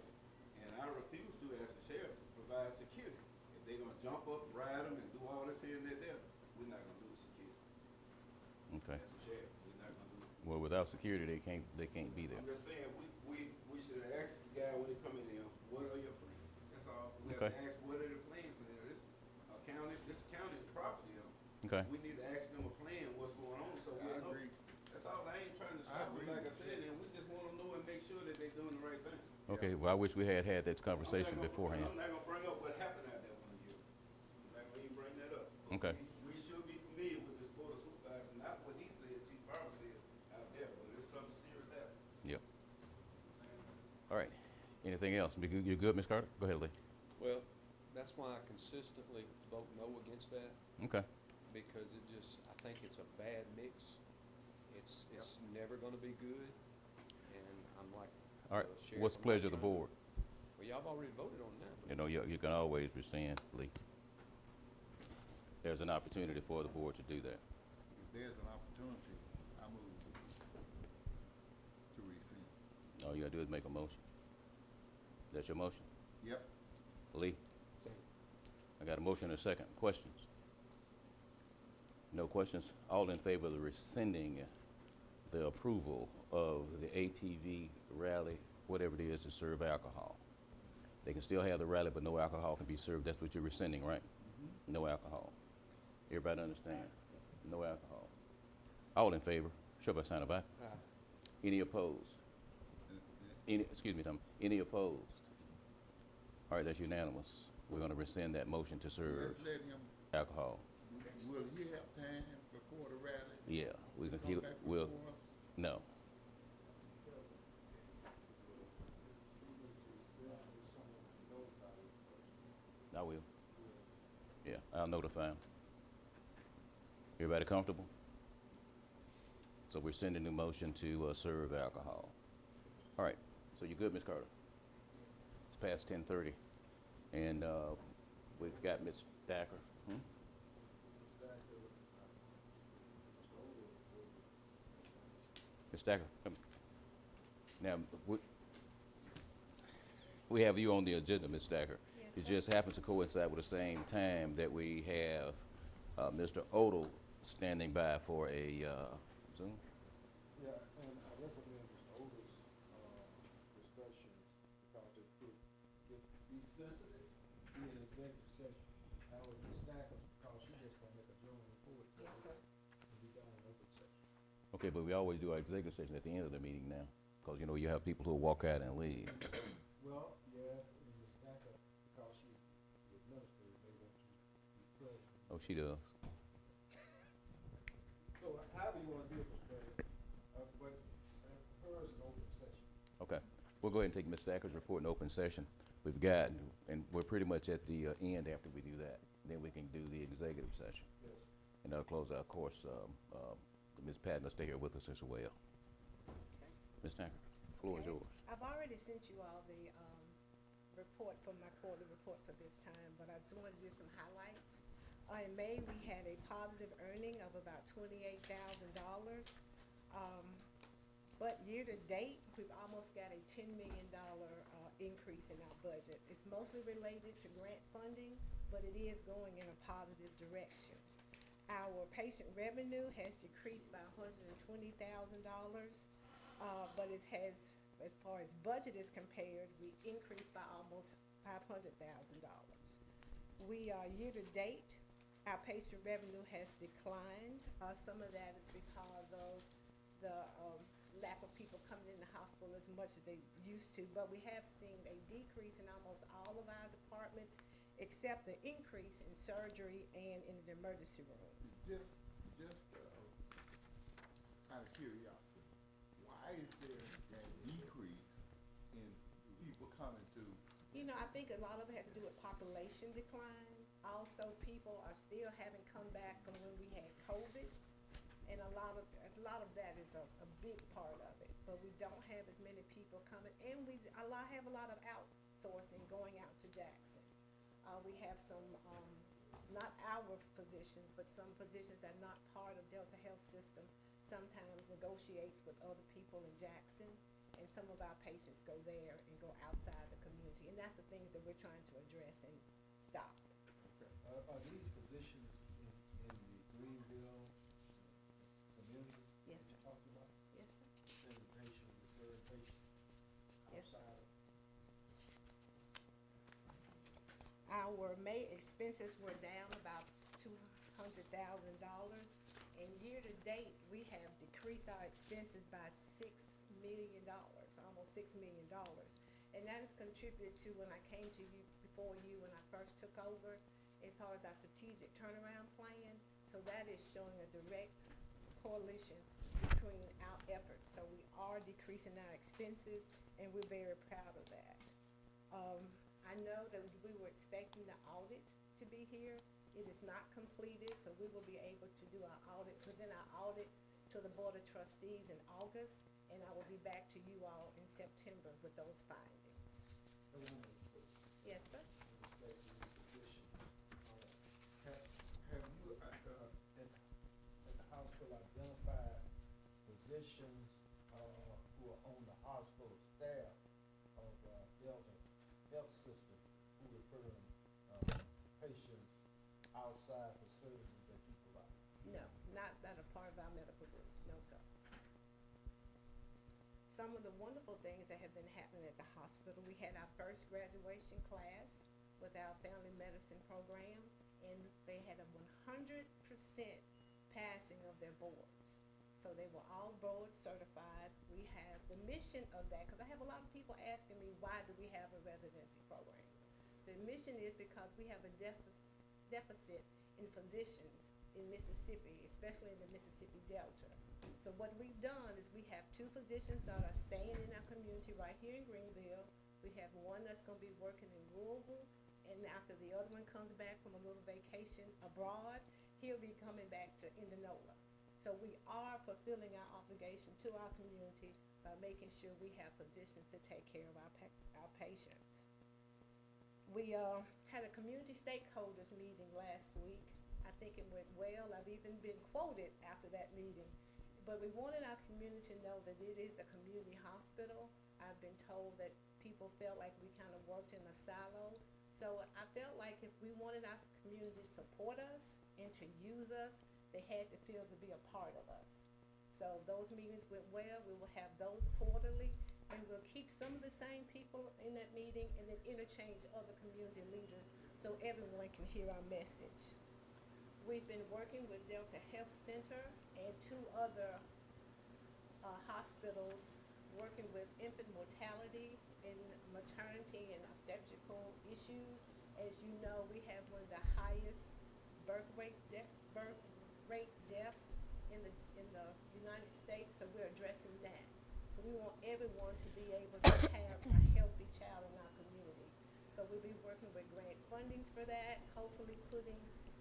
and I refuse to, as the sheriff, provide security. If they gonna jump up, ride them, and do all this here and that there, we're not gonna do the security. Okay. As the sheriff, we're not gonna do it. Well, without security, they can't be there. I'm just saying, we should have asked the guy when he come in here, what are your plans? That's all. We Okay. have to ask, what are the plans in there? This county property, Okay. we need to ask them a plan, what's going on, so we know. That's all. I ain't trying to stop it, like I said, and we just wanna know and make sure that they doing the right thing. Okay, well, I wish we had that conversation beforehand. I'm not gonna bring up what happened out there one year. I'm not gonna even bring that up. Okay. We should be familiar with this board of supervisors, not what he said, Chief Barber said out there, but it's something serious happening. Yep. All right. Anything else? You good, Ms. Carter? Go ahead, Lee. Well, that's why I consistently vote no against that. Okay. Because I think it's a bad mix. It's never gonna be good, and I'm like. All right. Sheriff, What's the I'm not pleasure of the trying to- board? Well, y'all have already voted on that. You know, you can always rescind, Lee. There's an opportunity for the board to do that. If there's an opportunity, I move to rescind. All you gotta do is make a motion. That's your motion? Yep. Lee? I got a motion and a second. Questions? No questions? All in favor of the rescinding the approval of the ATV rally, whatever it is, to serve alcohol? They can still have the rally, but no alcohol can be served. That's what you're rescinding, right? No alcohol. Everybody understand? No alcohol. All in favor, Show by sign of aye. Aye. Any opposed? Excuse me, Tom, any opposed? All right, that's unanimous. We're gonna rescind that motion to serve Let him, alcohol. will he have time before the rally? Yeah, we can, Come back we'll, before us? no. I will. Yeah, I'll notify him. Everybody comfortable? So we're sending a motion to serve alcohol. All right, so you good, Ms. Carter? It's past 10:30, and we've got Ms. Thacker. Hmm? Ms. Thacker, come. Now, we have you on the agenda, Ms. Thacker. It just happens to coincide with the same time that we have Mr. Odle standing by for a Zoom. Yeah, and I recommend Mr. Otis, discussions, because it could be sensitive, be an executive session. However, Ms. Stacker, because she just gonna make a general report. Yes, sir. And be done in open session. Okay, but we always do our executive session at the end of the meeting now, because, you know, you have people who walk out and leave. Well, yeah, and Ms. Stacker, because she's the administrator, may want to be present. Oh, she does. So however you wanna do it, Mr. President, but hers is an open session. Okay, we'll go ahead and take Ms. Thacker's report in open session. We've got, and we're pretty much at the end after we do that. Then we can do the executive session. Yes. And that'll close out, of course, Ms. Patton will stay here with us as well. Ms. Thacker, floor is yours. I've already sent you all the report for my quarterly report for this time, but I just wanted to do some highlights. In May, we had a positive earning of about $28,000. But year to date, we've almost got a $10 million increase in our budget. It's mostly related to grant funding, but it is going in a positive direction. Our patient revenue has decreased by $120,000, but it has, as far as budget is compared, we increased by almost $500,000. We are year to date, our patient revenue has declined. Some of that is because of the lack of people coming in the hospital as much as they used to, but we have seen a decrease in almost all of our departments, except the increase in surgery and in the emergency room. Just out of curiosity, why is there a decrease in people coming to? You know, I think a lot of it has to do with population decline. Also, people are still haven't come back from when we had COVID, and a lot of that is a big part of it. But we don't have as many people coming, and we have a lot of outsourcing going out to Jackson. We have some, not our physicians, but some physicians that are not part of Delta Health System sometimes negotiates with other people in Jackson, and some of our patients go there and go outside the community, and that's the things that we're trying to address and stop. Okay. Are these physicians in the Greenville community? Yes, that sir. you're talking about? Yes, sir. Sending patients, referring patients Yes, sir. outside of? Our May expenses were down about $200,000, and year to date, we have decreased our expenses by $6 million, almost $6 million. And that is contributed to when I came to you, before you, when I first took over, as far as our strategic turnaround plan. So that is showing a direct correlation between our efforts. So we are decreasing our expenses, and we're very proud of that. I know that we were expecting the audit to be here. It is not completed, so we will be able to do our audit, present our audit to the Board of Trustees in August, and I will be back to you all in September with those findings. Yes, sir. Have you, at the hospital, identified physicians who are on the hospital staff of Delta Health System who refer patients outside facilities that you provide? No, not a part of our medical group, no, sir. Some of the wonderful things that have been happening at the hospital, we had our first graduation class with our family medicine program, and they had a 100% passing of their boards. So they were all board certified. We have the mission of that, because I have a lot of people asking me, why do we have a residency program? The mission is because we have a deficit in physicians in Mississippi, especially in the Mississippi Delta. So what we've done is we have 2 physicians that are staying in our community right here in Greenville. We have one that's gonna be working in Louisville, and after the other one comes back from a little vacation abroad, he'll be coming back to Indianola. So we are fulfilling our obligation to our community by making sure we have physicians to take care of our patients. We had a community stakeholders meeting last week. I think it went well. I've even been quoted after that meeting. But we wanted our community to know that it is a community hospital. I've been told that people felt like we kind of worked in a silo. So I felt like if we wanted our community to support us and to use us, they had to feel to be a part of us. So those meetings went well. We will have those quarterly, and we'll keep some of the same people in that meeting and then interchange other community leaders so everyone can hear our message. We've been working with Delta Health Center and 2 other hospitals working with infant mortality and maternity and obstetrical issues. As you know, we have one of the highest birth rate deaths in the United States, so we're addressing that. So we want everyone to be able to have a healthy child in our community. So we'll be working with grant fundings for that, hopefully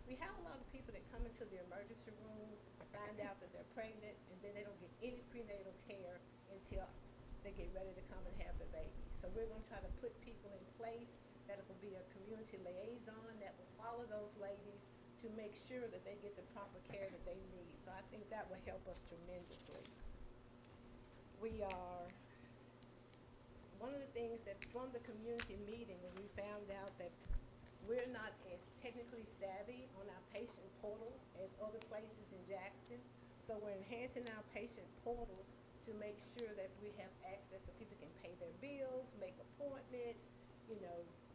we have a lot of people that come into the emergency room, find out that they're pregnant, and then they don't get any prenatal care until they get ready to come and have the baby. So we're gonna try to put people in place that will be a community liaison that will follow those ladies to make sure that they get the proper care that they need. So I think that will help us tremendously. One of the things that from the community meeting, when we found out that we're not as technically savvy on our patient portal as other places in Jackson. So we're enhancing our patient portal to make sure that we have access so people can pay their bills, make appointments,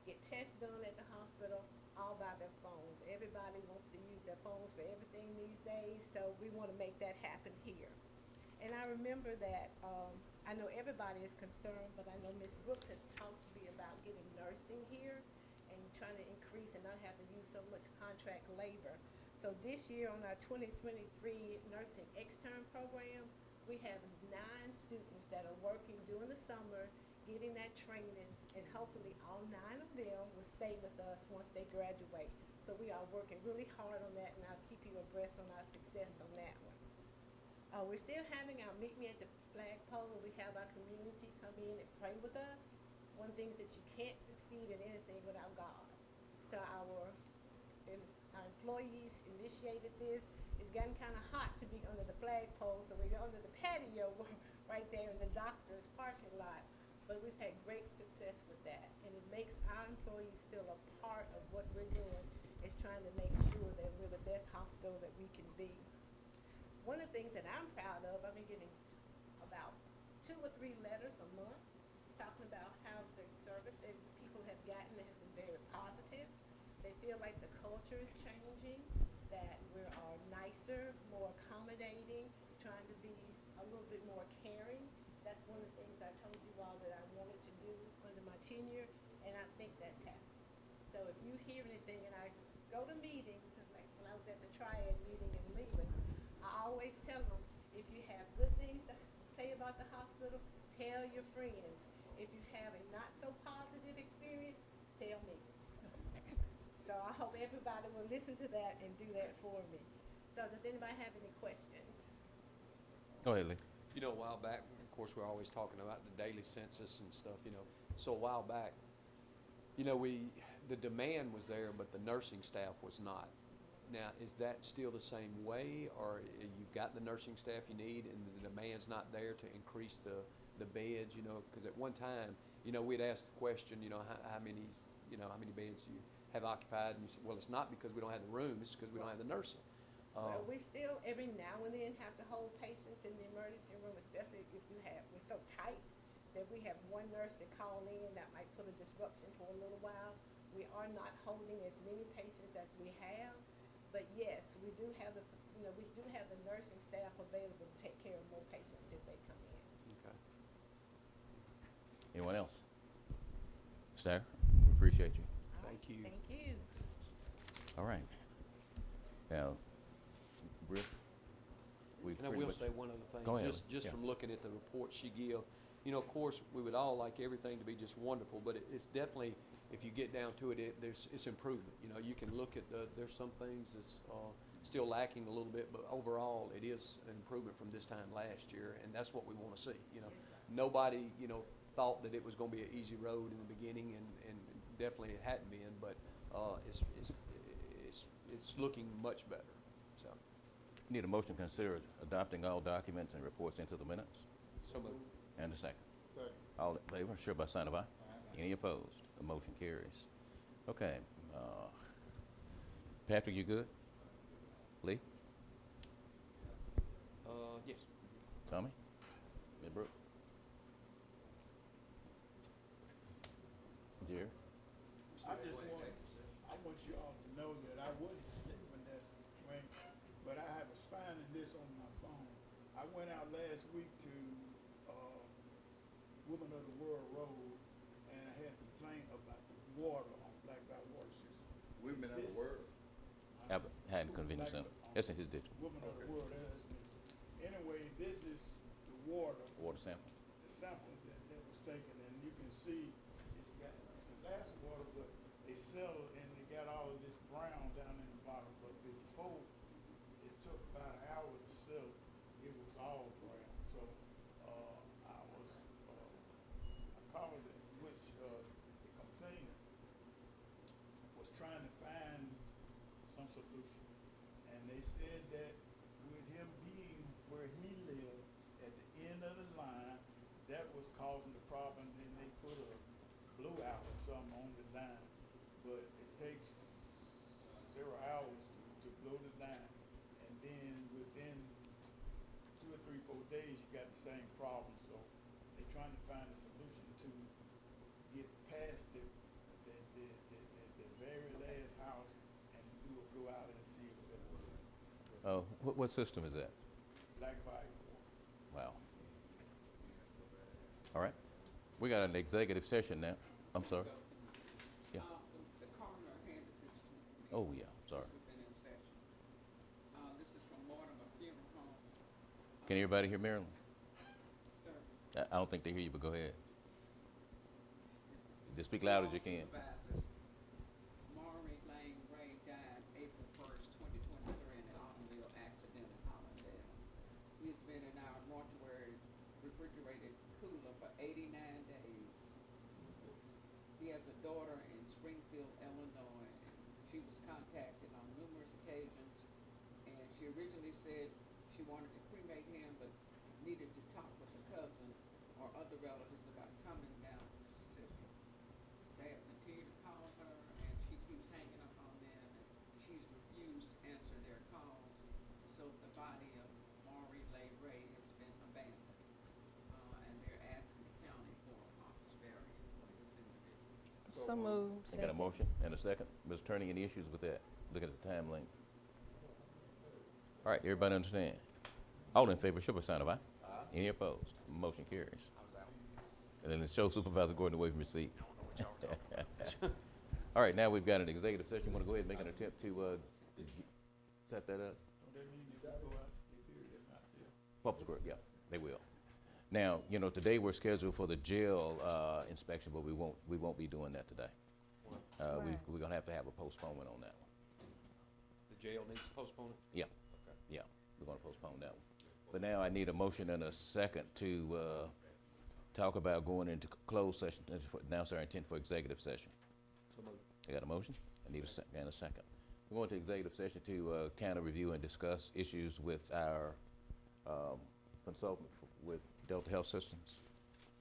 get tests done at the hospital, all by their phones. Everybody wants to use their phones for everything these days, so we want to make that happen here. And I remember that, I know everybody is concerned, but I know Ms. Brooks has talked to me about getting nursing here and trying to increase and not have to use so much contract labor. So this year on our 2023 nursing extern program, we have 9 students that are working during the summer, getting that training, and hopefully all 9 of them will stay with us once they graduate. So we are working really hard on that, and I'll keep you abreast on our success on that one. We're still having our Meet Me at the Flagpole, where we have our community come in and pray with us. One thing is that you can't succeed in anything without God. So our employees initiated this. It's gotten kind of hot to be under the flagpole, so we're under the patio right there in the doctor's parking lot. But we've had great success with that, and it makes our employees feel a part of what we're doing, is trying to make sure that we're the best hospital that we can be. One of the things that I'm proud of, I've been getting about 2 or 3 letters a month talking about how the service that people have gotten has been very positive. They feel like the culture is changing, that we are nicer, more accommodating, trying to be a little bit more caring. That's one of the things I told you all that I wanted to do under my tenure, and I think that's happening. So if you hear anything, and I go to meetings, like when I was at the Triad meeting in Leland, I always tell them, if you have good things to say about the hospital, tell your friends. If you have a not so positive experience, tell me. So I hope everybody will listen to that and do that for me. So does anybody have any questions? Go ahead, Lee. A while back, of course, we're always talking about the daily census and stuff, So a while back, the demand was there, but the nursing staff was not. Now, is that still the same way, or you've got the nursing staff you need and the demand's not there to increase the beds, because at one time, we'd asked the question, how many beds do you have occupied? And you said, well, it's not because we don't have the room, it's because we don't have the nursing. Well, we still, every now and then, have to hold patients in the emergency room, especially if we're so tight that we have one nurse that call in that might put a disruption for a little while. We are not holding as many patients as we have, But yes, we do have the nursing staff available to take care of more patients if they come in. Okay. Anyone else? Staff, we appreciate you. Thank you. Thank you. All right. Now, Britt, we've And I pretty will much. say one other thing. Go ahead. Just Yeah. from looking at the report she give, you know, of course, we would all like everything to be just wonderful, but it's definitely, if you get down to it, it's improvement. You know, you can look at there's some things that's still lacking a little bit, but overall, it is an improvement from this time last year, and that's what we want to see. You know, nobody, you know, thought that it was going to be an easy road in the beginning, and definitely it hadn't been, but it's looking much better. So, Need a motion to consider adopting all documents and reports into the minutes? so moved. And a second. Second. All in favor, sure by sign of aye. Any opposed? The motion carries. Okay. Patrick, you good? Lee? Yes. Tommy? Ms. Brooke? Jerry? I want you all to know that I wasn't sitting when that went, but I was finding this on my phone. I went out last week to Women of the World Road, and I had a complaint about the water on Black Dot Water System. Women of the World. Hadn't Convention Center. That's in his district. Women of the World, that is me. Anyway, this is the water, Water sample. the sample that was taken, and you can see it's a glass of water, but they sell it and they got all of this brown down in the bottom. But before it took about an hour to sell it was all brown. So I called it, which the complainant was trying to find some solution, and they said that with him being where he lived at the end of the line, that was causing the problem. Then they put a blowout or something on the line, but it takes several hours to blow the line, and then within 2 or 3, 4 days you got the same problem. So they're trying to find a solution to get past the very last house and do a blowout and see if that works. Oh, what system is that? Black Bayou. Wow. All right. We got an executive session now. I'm sorry. Yeah. The coroner handed this to me. Oh, yeah, sorry. We've been in session. This is from Mortimer Funeral Home. Can everybody hear Marilyn? Sir. I don't think they hear you, but go ahead. Just speak loud as you can. Supervisors. Maury Lane Ray died April 1st, 2023 in an automobile accident in Hollandale. He's been in our mortuary refrigerated cooler for 89 days. He has a daughter in Springfield, Illinois. She was contacted on numerous occasions, and she originally said she wanted to cremate him, but needed to talk with a cousin or other relatives about coming down to Mississippi. They have continued to call her, and she keeps hanging up on them, and she's refused to answer their calls. So the body of Maury Lay Ray has been abandoned, and they're asking the county for a office burial for this individual. So moved. I got a motion and a second. Ms. Attorney, any issues with that? Look at the time length. All right, everybody understand? All in favor, show by sign of aye. Any opposed? Motion carries. And then show Supervisor Gordon away from his seat. All right, now we've got an executive session. Want to go ahead and make an attempt to set that up? Don't that mean they gotta go out, they bury them out there? Public Works, yeah, they will. Now, you know, today we're scheduled for the jail inspection, but we won't be doing that today. We're gonna have to have a postponement on that one. The jail needs to postpone it? Yeah, yeah, we're gonna postpone that one. But now I need a motion and a second to talk about going into closed session, announce our intent for executive session. So moved. I got a motion? I need a second and a second. We're going to executive session to kind of review and discuss issues with our consultant with Delta Health Systems.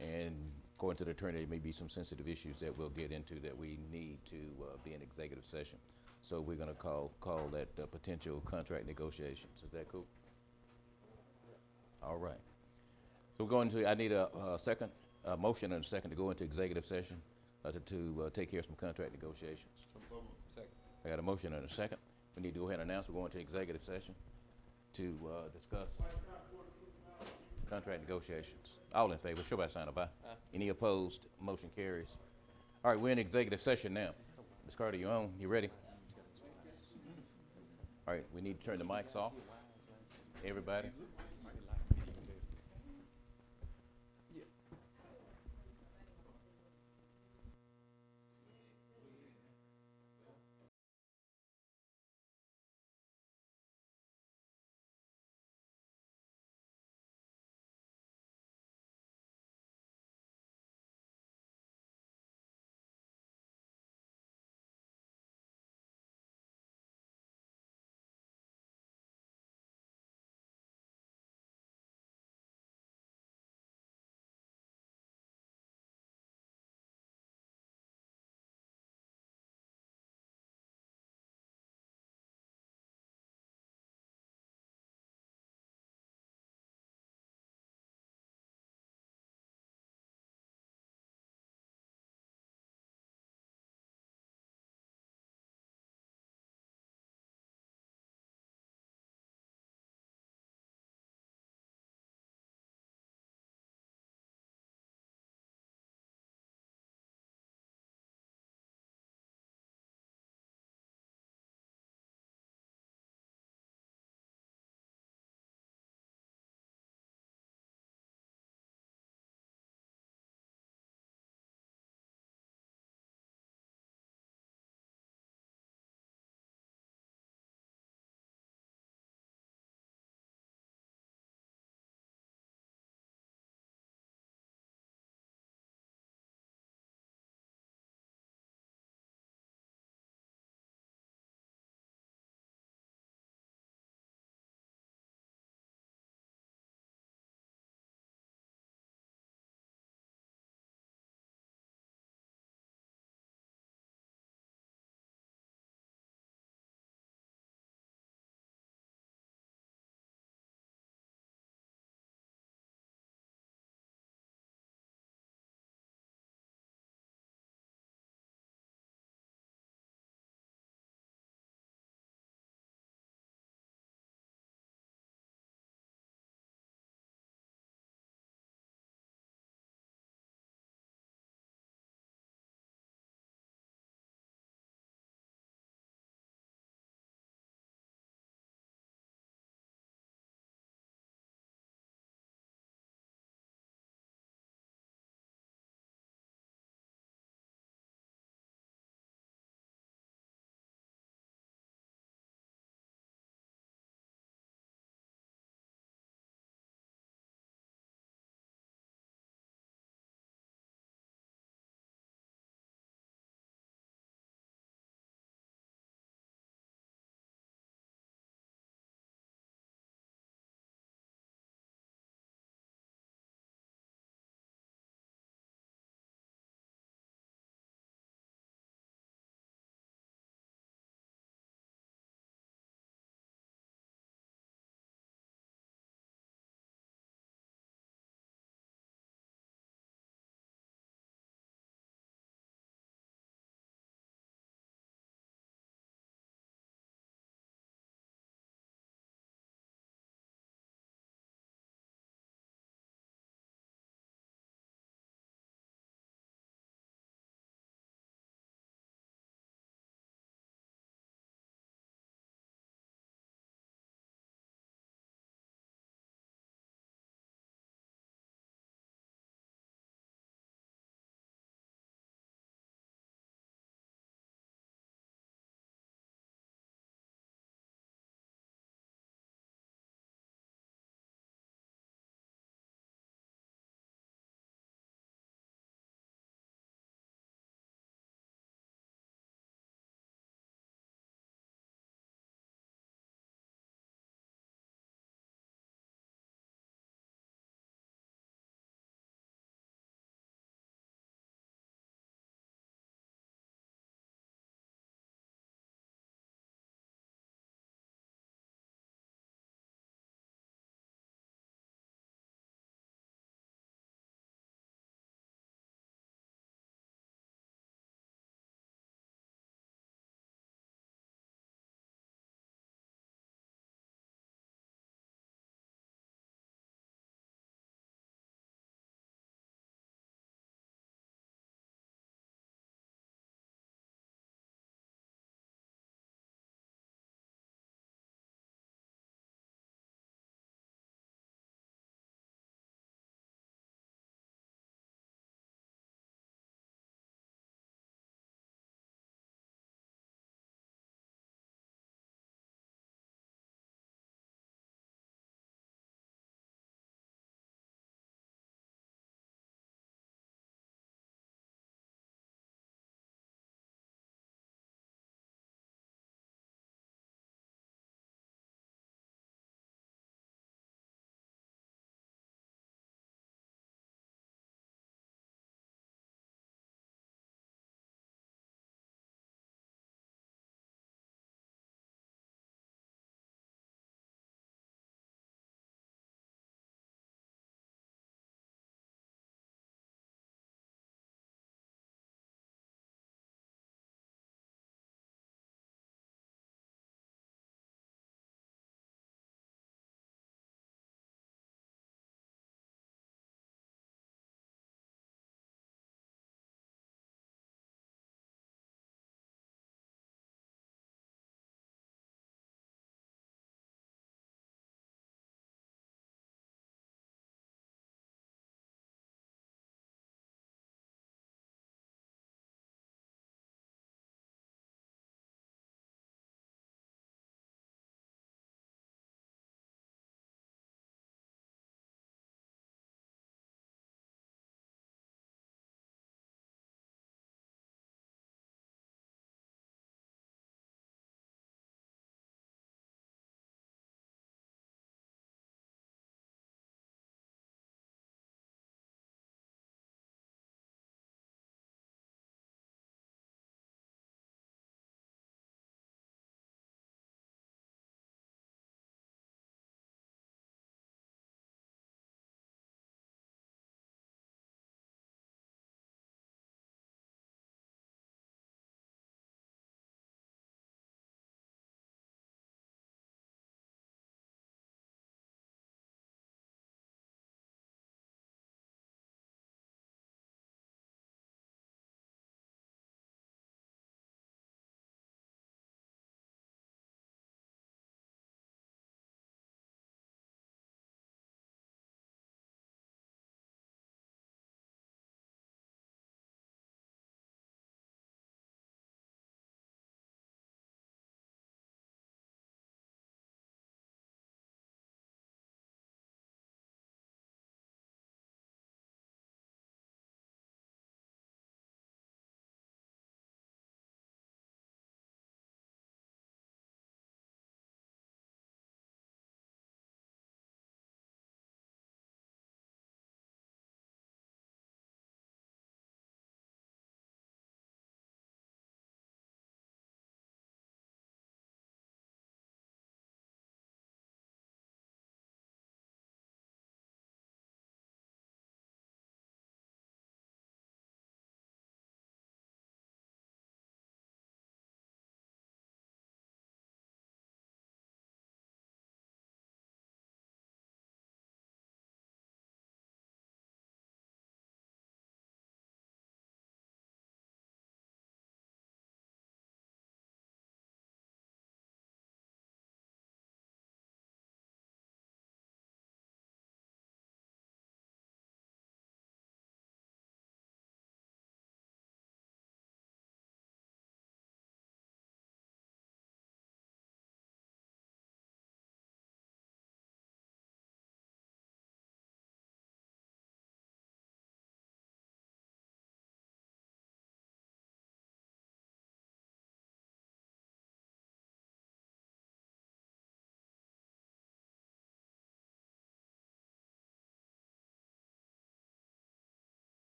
And according to the attorney, there may be some sensitive issues that we'll get into that we need to be in executive session. So we're going to call that potential contract negotiations. Is that cool? All right. So we're going to, I need a second, motion and a second to go into executive session to take care of some contract negotiations. Second. I got a motion and a second. We need to go ahead and announce we're going to executive session to discuss contract negotiations. All in favor, show by sign of aye. Any opposed? Motion carries. All right, we're in executive session now. Ms. Carter, you on? You ready? All right, we need to turn the mics off. Everybody.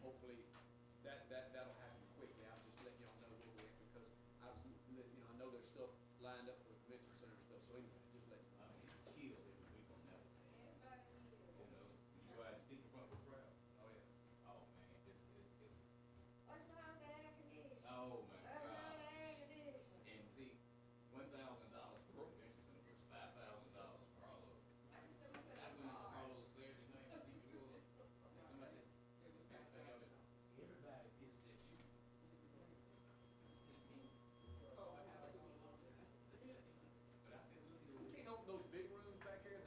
hopefully, that'll happen quickly. I'll just let y'all know where we're at, because I was, I know there's stuff lined up for the convention center and stuff, so anyway, just let you know. I mean, it's killed every week on that one. You know, you go out and speak in front of a crowd. Oh, yeah. Oh, man, it's, What's wrong with the air conditioning? oh, my What's wrong God. with the air conditioning? And see, $1,000 for the convention center versus $5,000 for all of it. I just said we put I it went to hard. all those Saturday night people do it, and somebody said, "Hey, what's this thing of it?" Everybody is that you. But I said, look at You know, those big rooms back here,